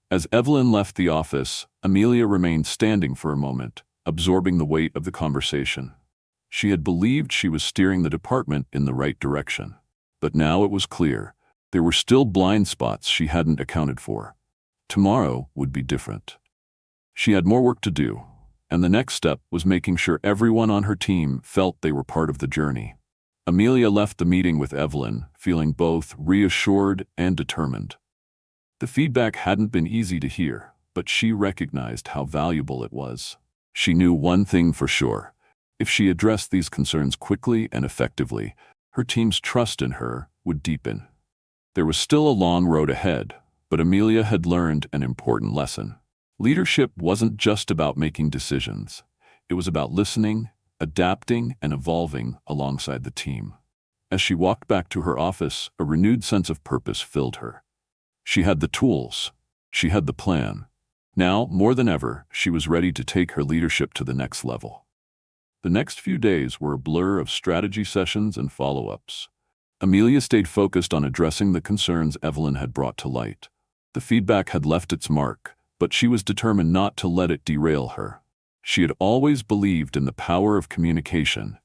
As Evelyn left the office, Amelia remained standing for a moment, absorbing the weight of the conversation. She had believed she was steering the department in the right direction. But now it was clear. There were still blind spots she hadn't accounted for. Tomorrow would be different. She had more work to do, and the next step was making sure everyone on her team felt they were part of the journey. Amelia left the meeting with Evelyn, feeling both reassured and determined. The feedback hadn't been easy to hear, but she recognized how valuable it was. She knew one thing for sure. If she addressed these concerns quickly and effectively, her team's trust in her would deepen. There was still a long road ahead, but Amelia had learned an important lesson. Leadership wasn't just about making decisions. It was about listening, adapting, and evolving alongside the team. As she walked back to her office, a renewed sense of purpose filled her. She had the tools. She had the plan. Now, more than ever, she was ready to take her leadership to the next level. The next few days were a blur of strategy sessions and follow-ups. Amelia stayed focused on addressing the concerns Evelyn had brought to light. The feedback had left its mark, but she was determined not to let it derail her. She had always believed in the power of communication,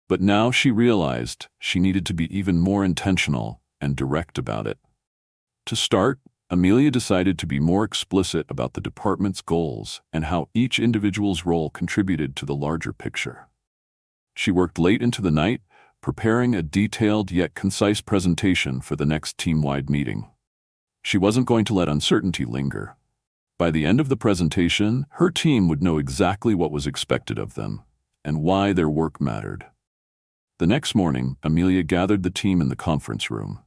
but now she realized she needed to be even more intentional and direct about it. To start, Amelia decided to be more explicit about the department's goals and how each individual's role contributed to the larger picture. She worked late into the night, preparing a detailed yet concise presentation for the next team-wide meeting. She wasn't going to let uncertainty linger. By the end of the presentation, her team would know exactly what was expected of them and why their work mattered. The next morning, Amelia gathered the team in the conference room.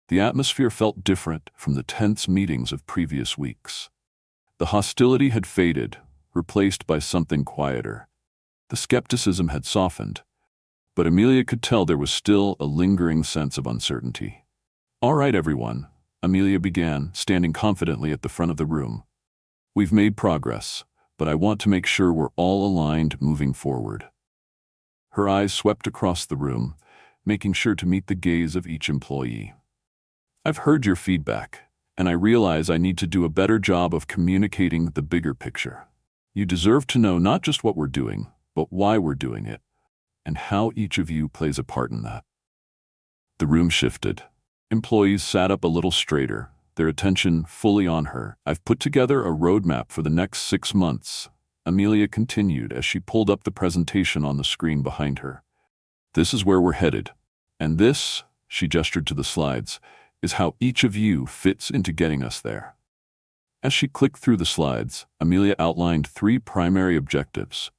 The atmosphere felt different from the tense meetings of previous weeks. The hostility had faded, replaced by something quieter. The skepticism had softened, but Amelia could tell there was still a lingering sense of uncertainty. "All right, everyone," Amelia began, standing confidently at the front of the room. "We've made progress, but I want to make sure we're all aligned moving forward." Her eyes swept across the room, making sure to meet the gaze of each employee. "I've heard your feedback, and I realize I need to do a better job of communicating the bigger picture. You deserve to know not just what we're doing, but why we're doing it, and how each of you plays a part in that." The room shifted. Employees sat up a little straighter, their attention fully on her. "I've put together a roadmap for the next 6 months," Amelia continued as she pulled up the presentation on the screen behind her. "This is where we're headed. And this," she gestured to the slides, "is how each of you fits into getting us there." As she clicked through the slides, Amelia outlined 3 primary objectives: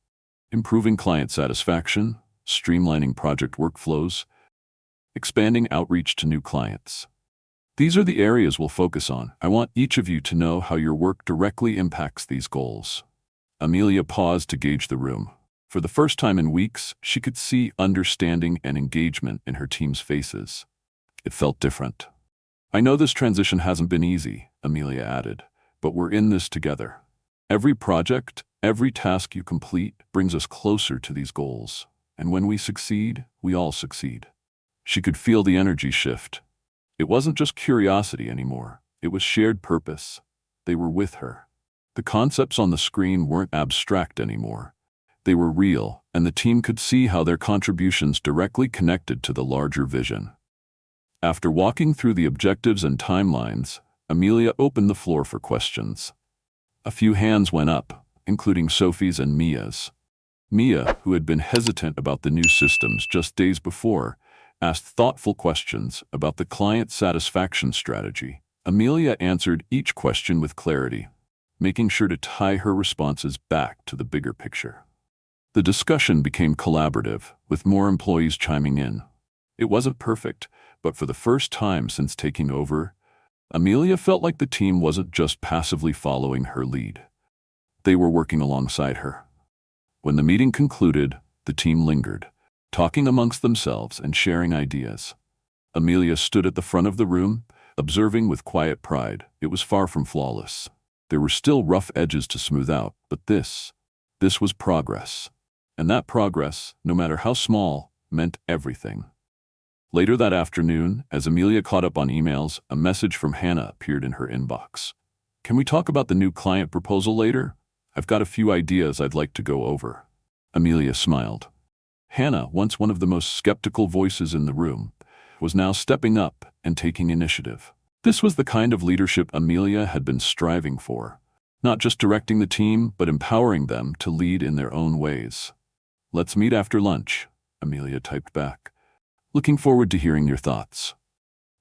improving client satisfaction, streamlining project workflows, expanding outreach to new clients. "These are the areas we'll focus on. I want each of you to know how your work directly impacts these goals." Amelia paused to gauge the room. For the first time in weeks, she could see understanding and engagement in her team's faces. It felt different. "I know this transition hasn't been easy," Amelia added, "but we're in this together. Every project, every task you complete brings us closer to these goals. And when we succeed, we all succeed." She could feel the energy shift. It wasn't just curiosity anymore. It was shared purpose. They were with her. The concepts on the screen weren't abstract anymore. They were real, and the team could see how their contributions directly connected to the larger vision. After walking through the objectives and timelines, Amelia opened the floor for questions. A few hands went up, including Sophie's and Mia's. Mia, who had been hesitant about the new systems just days before, asked thoughtful questions about the client satisfaction strategy. Amelia answered each question with clarity, making sure to tie her responses back to the bigger picture. The discussion became collaborative, with more employees chiming in. It wasn't perfect, but for the first time since taking over, Amelia felt like the team wasn't just passively following her lead. They were working alongside her. When the meeting concluded, the team lingered, talking amongst themselves and sharing ideas. Amelia stood at the front of the room, observing with quiet pride. It was far from flawless. There were still rough edges to smooth out, but this was progress. And that progress, no matter how small, meant everything. Later that afternoon, as Amelia caught up on emails, a message from Hannah appeared in her inbox. "Can we talk about the new client proposal later? I've got a few ideas I'd like to go over." Amelia smiled. Hannah, once one of the most skeptical voices in the room, was now stepping up and taking initiative. This was the kind of leadership Amelia had been striving for, not just directing the team, but empowering them to lead in their own ways. "Let's meet after lunch," Amelia typed back. "Looking forward to hearing your thoughts."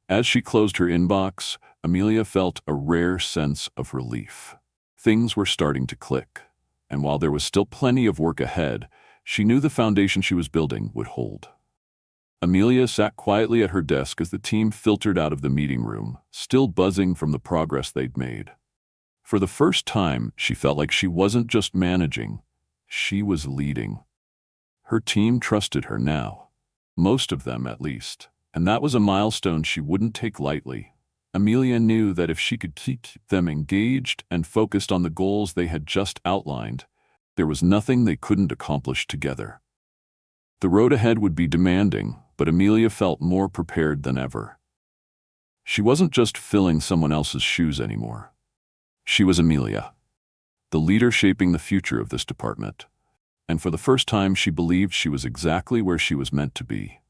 As she closed her inbox, Amelia felt a rare sense of relief. Things were starting to click, and while there was still plenty of work ahead, she knew the foundation she was building would hold. Amelia sat quietly at her desk as the team filtered out of the meeting room, still buzzing from the progress they'd made. For the first time, she felt like she wasn't just managing, she was leading. Her team trusted her now. Most of them, at least. And that was a milestone she wouldn't take lightly. Amelia knew that if she could keep them engaged and focused on the goals they had just outlined, there was nothing they couldn't accomplish together. The road ahead would be demanding, but Amelia felt more prepared than ever. She wasn't just filling someone else's shoes anymore. She was Amelia, the leader shaping the future of this department. And for the first time, she believed she was exactly where she was meant to be.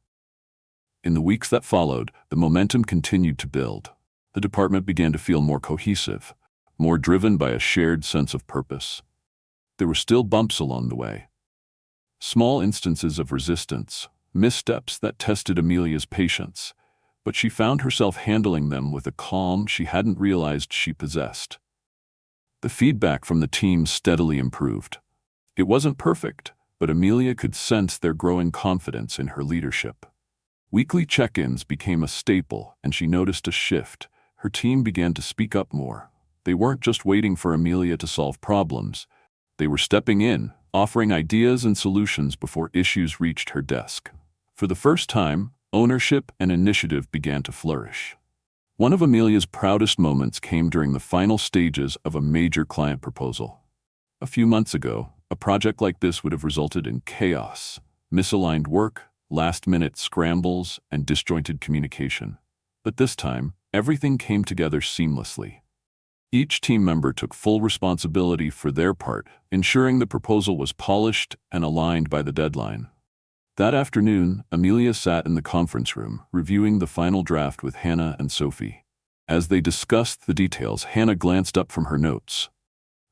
In the weeks that followed, the momentum continued to build. The department began to feel more cohesive, more driven by a shared sense of purpose. There were still bumps along the way. Small instances of resistance, missteps that tested Amelia's patience, but she found herself handling them with a calm she hadn't realized she possessed. The feedback from the team steadily improved. It wasn't perfect, but Amelia could sense their growing confidence in her leadership. Weekly check-ins became a staple, and she noticed a shift. Her team began to speak up more. They weren't just waiting for Amelia to solve problems. They were stepping in, offering ideas and solutions before issues reached her desk. For the first time, ownership and initiative began to flourish. One of Amelia's proudest moments came during the final stages of a major client proposal. A few months ago, a project like this would have resulted in chaos, misaligned work, last-minute scrambles, and disjointed communication. But this time, everything came together seamlessly. Each team member took full responsibility for their part, ensuring the proposal was polished and aligned by the deadline. That afternoon, Amelia sat in the conference room, reviewing the final draft with Hannah and Sophie. As they discussed the details, Hannah glanced up from her notes.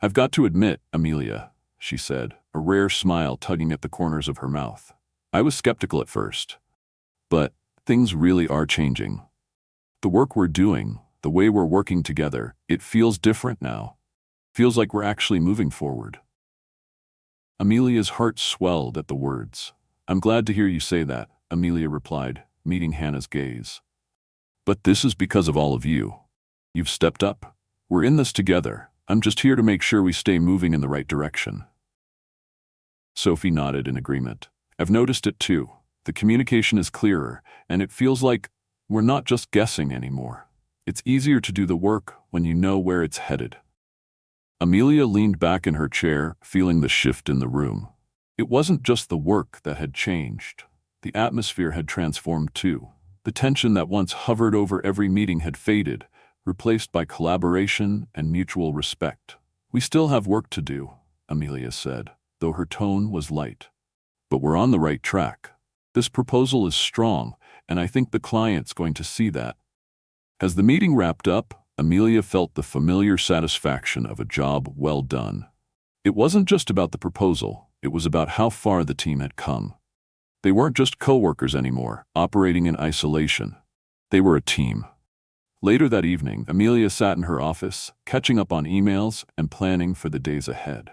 "I've got to admit, Amelia," she said, a rare smile tugging at the corners of her mouth. "I was skeptical at first. But things really are changing. The work we're doing, the way we're working together, it feels different now. Feels like we're actually moving forward." Amelia's heart swelled at the words. "I'm glad to hear you say that," Amelia replied, meeting Hannah's gaze. "But this is because of all of you. You've stepped up. We're in this together. I'm just here to make sure we stay moving in the right direction." Sophie nodded in agreement. "I've noticed it too. The communication is clearer, and it feels like we're not just guessing anymore. It's easier to do the work when you know where it's headed." Amelia leaned back in her chair, feeling the shift in the room. It wasn't just the work that had changed. The atmosphere had transformed too. The tension that once hovered over every meeting had faded, replaced by collaboration and mutual respect. "We still have work to do," Amelia said, though her tone was light. "But we're on the right track. This proposal is strong, and I think the client's going to see that." As the meeting wrapped up, Amelia felt the familiar satisfaction of a job well done. It wasn't just about the proposal, it was about how far the team had come. They weren't just co-workers anymore, operating in isolation. They were a team. Later that evening, Amelia sat in her office, catching up on emails and planning for the days ahead.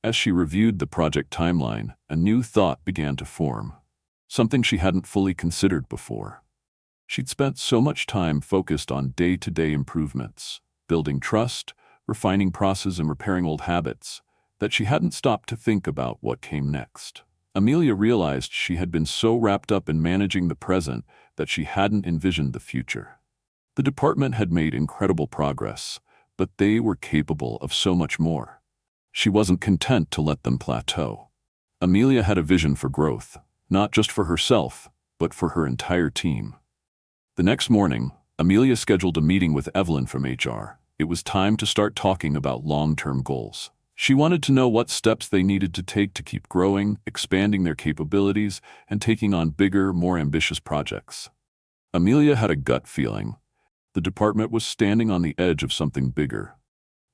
As she reviewed the project timeline, a new thought began to form, something she hadn't fully considered before. She'd spent so much time focused on day-to-day improvements, building trust, refining processes and repairing old habits, that she hadn't stopped to think about what came next. Amelia realized she had been so wrapped up in managing the present that she hadn't envisioned the future. The department had made incredible progress, but they were capable of so much more. She wasn't content to let them plateau. Amelia had a vision for growth, not just for herself, but for her entire team. The next morning, Amelia scheduled a meeting with Evelyn from HR. It was time to start talking about long-term goals. She wanted to know what steps they needed to take to keep growing, expanding their capabilities, and taking on bigger, more ambitious projects. Amelia had a gut feeling. The department was standing on the edge of something bigger.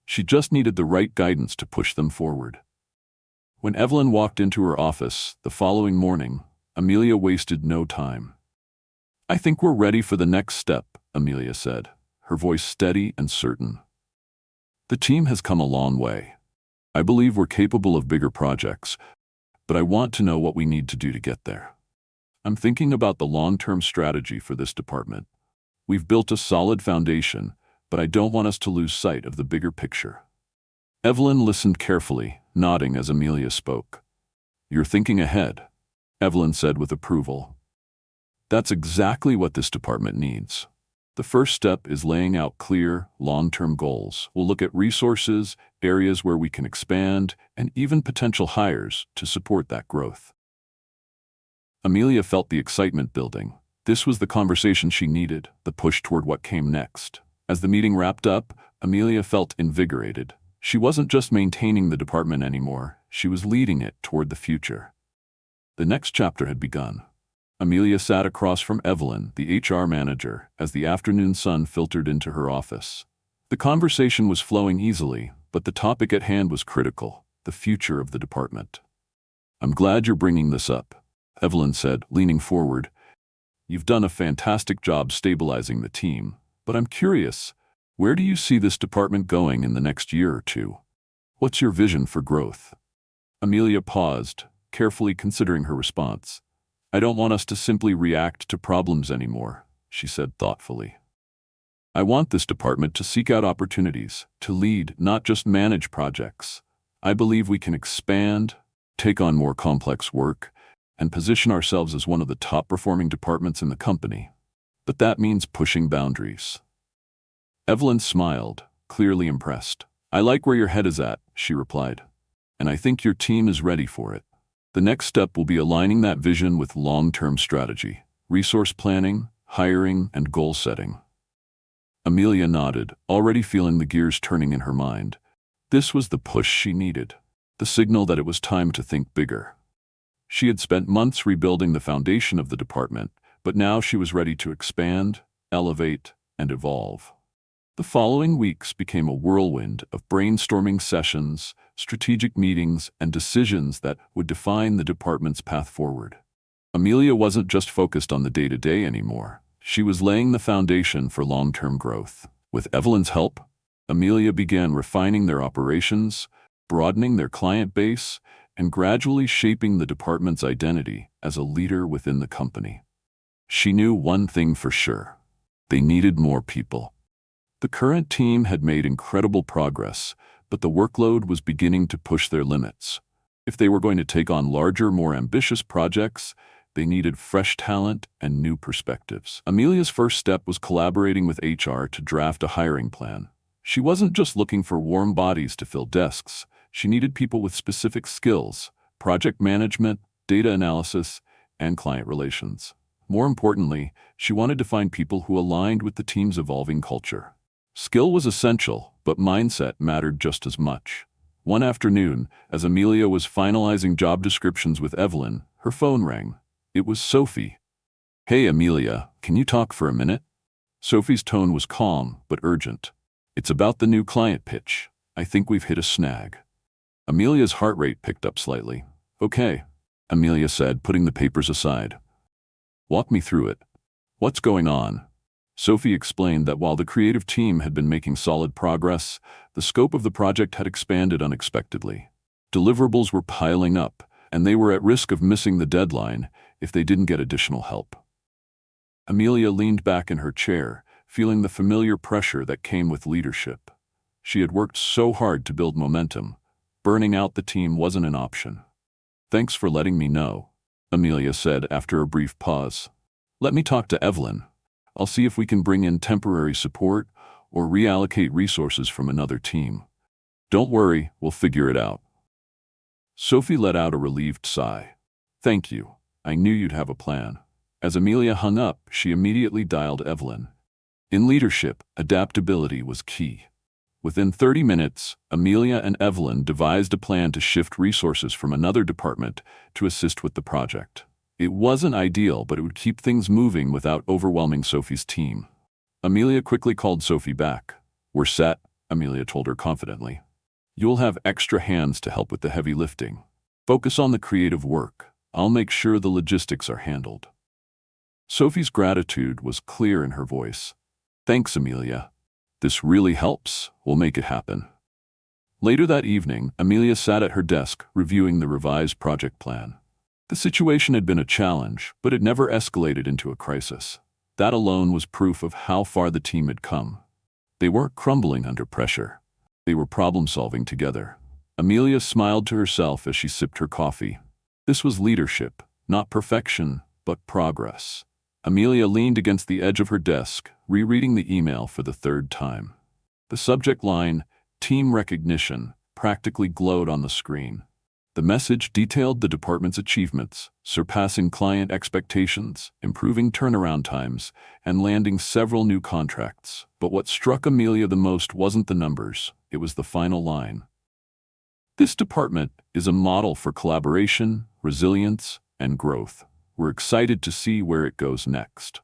She just needed the right guidance to push them forward. When Evelyn walked into her office the following morning, Amelia wasted no time. "I think we're ready for the next step," Amelia said, her voice steady and certain. "The team has come a long way. I believe we're capable of bigger projects, but I want to know what we need to do to get there. I'm thinking about the long-term strategy for this department. We've built a solid foundation, but I don't want us to lose sight of the bigger picture." Evelyn listened carefully, nodding as Amelia spoke. "You're thinking ahead," Evelyn said with approval. "That's exactly what this department needs. The first step is laying out clear, long-term goals. We'll look at resources, areas where we can expand, and even potential hires to support that growth." Amelia felt the excitement building. This was the conversation she needed, the push toward what came next. As the meeting wrapped up, Amelia felt invigorated. She wasn't just maintaining the department anymore, she was leading it toward the future. The next chapter had begun. Amelia sat across from Evelyn, the HR manager, as the afternoon sun filtered into her office. The conversation was flowing easily, but the topic at hand was critical, the future of the department. "I'm glad you're bringing this up," Evelyn said, leaning forward. "You've done a fantastic job stabilizing the team, but I'm curious, where do you see this department going in the next year or two? What's your vision for growth?" Amelia paused, carefully considering her response. "I don't want us to simply react to problems anymore," she said thoughtfully. "I want this department to seek out opportunities, to lead, not just manage projects. I believe we can expand, take on more complex work, and position ourselves as one of the top-performing departments in the company. But that means pushing boundaries." Evelyn smiled, clearly impressed. "I like where your head is at," she replied, "and I think your team is ready for it. The next step will be aligning that vision with long-term strategy, resource planning, hiring, and goal setting." Amelia nodded, already feeling the gears turning in her mind. This was the push she needed, the signal that it was time to think bigger. She had spent months rebuilding the foundation of the department, but now she was ready to expand, elevate, and evolve. The following weeks became a whirlwind of brainstorming sessions, strategic meetings, and decisions that would define the department's path forward. Amelia wasn't just focused on the day-to-day anymore. She was laying the foundation for long-term growth. With Evelyn's help, Amelia began refining their operations, broadening their client base, and gradually shaping the department's identity as a leader within the company. She knew one thing for sure: they needed more people. The current team had made incredible progress, but the workload was beginning to push their limits. If they were going to take on larger, more ambitious projects, they needed fresh talent and new perspectives. Amelia's first step was collaborating with HR to draft a hiring plan. She wasn't just looking for warm bodies to fill desks. She needed people with specific skills: project management, data analysis, and client relations. More importantly, she wanted to find people who aligned with the team's evolving culture. Skill was essential, but mindset mattered just as much. One afternoon, as Amelia was finalizing job descriptions with Evelyn, her phone rang. It was Sophie. "Hey, Amelia, can you talk for a minute?" Sophie's tone was calm, but urgent. "It's about the new client pitch. I think we've hit a snag." Amelia's heart rate picked up slightly. "Okay," Amelia said, putting the papers aside. "Walk me through it. What's going on?" Sophie explained that while the creative team had been making solid progress, the scope of the project had expanded unexpectedly. Deliverables were piling up, and they were at risk of missing the deadline if they didn't get additional help. Amelia leaned back in her chair, feeling the familiar pressure that came with leadership. She had worked so hard to build momentum. Burning out the team wasn't an option. "Thanks for letting me know," Amelia said after a brief pause. "Let me talk to Evelyn. I'll see if we can bring in temporary support or reallocate resources from another team. Don't worry, we'll figure it out." Sophie let out a relieved sigh. "Thank you. I knew you'd have a plan." As Amelia hung up, she immediately dialed Evelyn. In leadership, adaptability was key. Within 30 minutes, Amelia and Evelyn devised a plan to shift resources from another department to assist with the project. It wasn't ideal, but it would keep things moving without overwhelming Sophie's team. Amelia quickly called Sophie back. "We're set," Amelia told her confidently. "You'll have extra hands to help with the heavy lifting. Focus on the creative work. I'll make sure the logistics are handled." Sophie's gratitude was clear in her voice. "Thanks, Amelia. This really helps. We'll make it happen." Later that evening, Amelia sat at her desk reviewing the revised project plan. The situation had been a challenge, but it never escalated into a crisis. That alone was proof of how far the team had come. They weren't crumbling under pressure. They were problem-solving together. Amelia smiled to herself as she sipped her coffee. This was leadership, not perfection, but progress. Amelia leaned against the edge of her desk, rereading the email for the third time. The subject line, "Team Recognition," practically glowed on the screen. The message detailed the department's achievements, surpassing client expectations, improving turnaround times, and landing several new contracts. But what struck Amelia the most wasn't the numbers, it was the final line. "This department is a model for collaboration, resilience, and growth. We're excited to see where it goes next."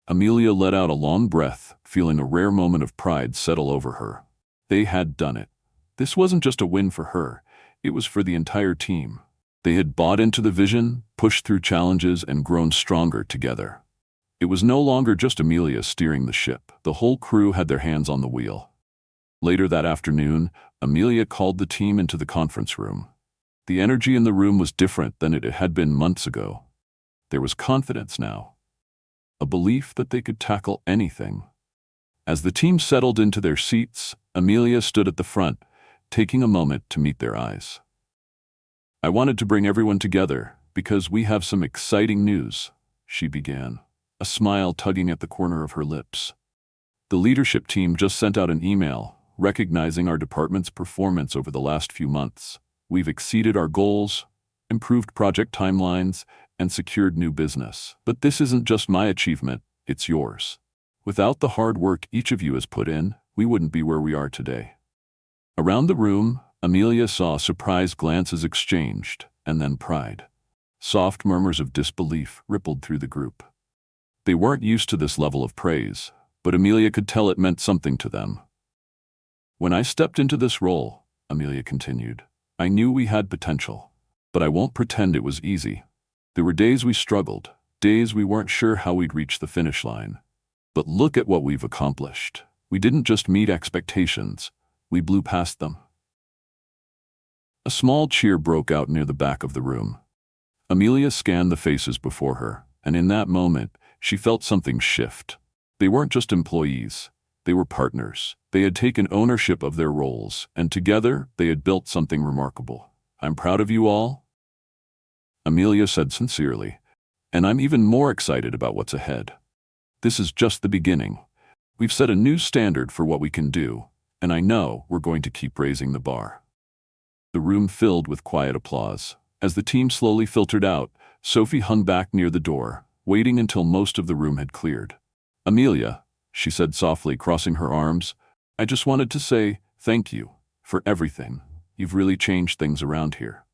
Amelia let out a long breath, feeling a rare moment of pride settle over her. They had done it. This wasn't just a win for her, it was for the entire team. They had bought into the vision, pushed through challenges, and grown stronger together. It was no longer just Amelia steering the ship. The whole crew had their hands on the wheel. Later that afternoon, Amelia called the team into the conference room. The energy in the room was different than it had been months ago. There was confidence now, a belief that they could tackle anything. As the team settled into their seats, Amelia stood at the front, taking a moment to meet their eyes. "I wanted to bring everyone together because we have some exciting news," she began, a smile tugging at the corner of her lips. "The leadership team just sent out an email recognizing our department's performance over the last few months. We've exceeded our goals, improved project timelines, and secured new business. But this isn't just my achievement, it's yours. Without the hard work each of you has put in, we wouldn't be where we are today." Around the room, Amelia saw surprised glances exchanged, and then pride. Soft murmurs of disbelief rippled through the group. They weren't used to this level of praise, but Amelia could tell it meant something to them. "When I stepped into this role," Amelia continued, "I knew we had potential, but I won't pretend it was easy. There were days we struggled, days we weren't sure how we'd reach the finish line. But look at what we've accomplished. We didn't just meet expectations, we blew past them." A small cheer broke out near the back of the room. Amelia scanned the faces before her, and in that moment, she felt something shift. They weren't just employees, they were partners. They had taken ownership of their roles, and together they had built something remarkable. "I'm proud of you all," Amelia said sincerely, "and I'm even more excited about what's ahead. This is just the beginning. We've set a new standard for what we can do, and I know we're going to keep raising the bar." The room filled with quiet applause. As the team slowly filtered out, Sophie hung back near the door, waiting until most of the room had cleared. "Amelia, she said softly, crossing her arms. "I just wanted to say thank you for everything. You've really changed things around here."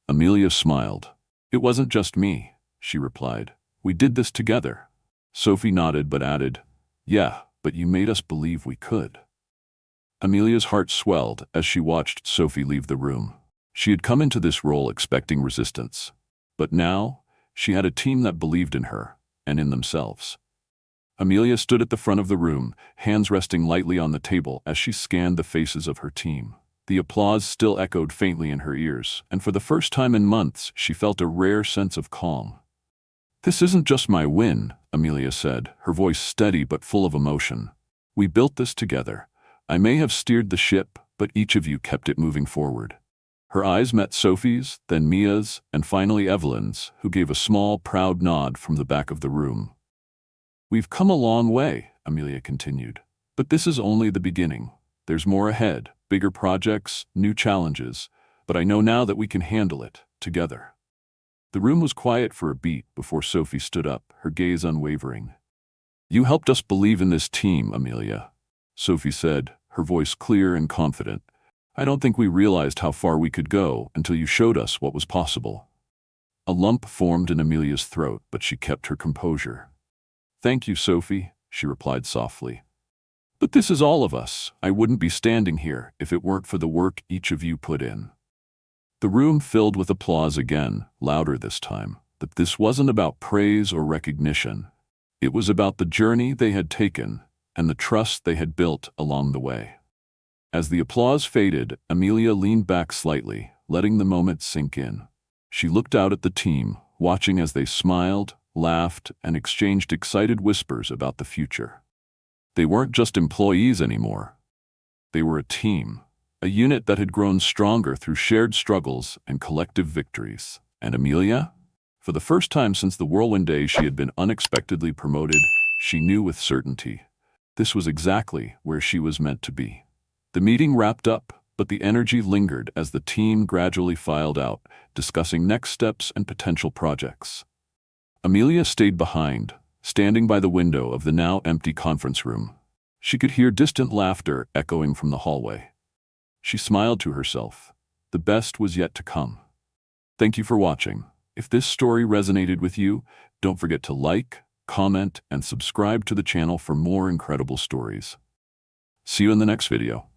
Amelia smiled. "It wasn't just me," she replied. "We did this together." Sophie nodded but added, "Yeah, but you made us believe we could." Amelia's heart swelled as she watched Sophie leave the room. She had come into this role expecting resistance, but now she had a team that believed in her and in themselves. Amelia stood at the front of the room, hands resting lightly on the table as she scanned the faces of her team. The applause still echoed faintly in her ears, and for the first time in months she felt a rare sense of calm. "This isn't just my win," Amelia said, her voice steady but full of emotion. "We built this together. I may have steered the ship, but each of you kept it moving forward." Her eyes met Sophie's, then Mia's, and finally Evelyn's, who gave a small, proud nod from the back of the room. "We've come a long way," Amelia continued, "but this is only the beginning. There's more ahead, bigger projects, new challenges, but I know now that we can handle it, together." The room was quiet for a beat before Sophie stood up, her gaze unwavering. "You helped us believe in this team, Amelia," Sophie said, her voice clear and confident. "I don't think we realized how far we could go until you showed us what was possible." A lump formed in Amelia's throat, but she kept her composure. "Thank you, Sophie," she replied softly. "But this is all of us. I wouldn't be standing here if it weren't for the work each of you put in." The room filled with applause again, louder this time. But this wasn't about praise or recognition. It was about the journey they had taken and the trust they had built along the way. As the applause faded, Amelia leaned back slightly, letting the moment sink in. She looked out at the team, watching as they smiled, laughed, and exchanged excited whispers about the future. They weren't just employees anymore. They were a team, a unit that had grown stronger through shared struggles and collective victories. And Amelia? For the first time since the whirlwind days she had been unexpectedly promoted, she knew with certainty this was exactly where she was meant to be. The meeting wrapped up, but the energy lingered as the team gradually filed out, discussing next steps and potential projects. Amelia stayed behind, standing by the window of the now empty conference room. She could hear distant laughter echoing from the hallway. She smiled to herself. The best was yet to come. Thank you for watching. If this story resonated with you, don't forget to like, comment, and subscribe to the channel for more incredible stories. See you in the next video.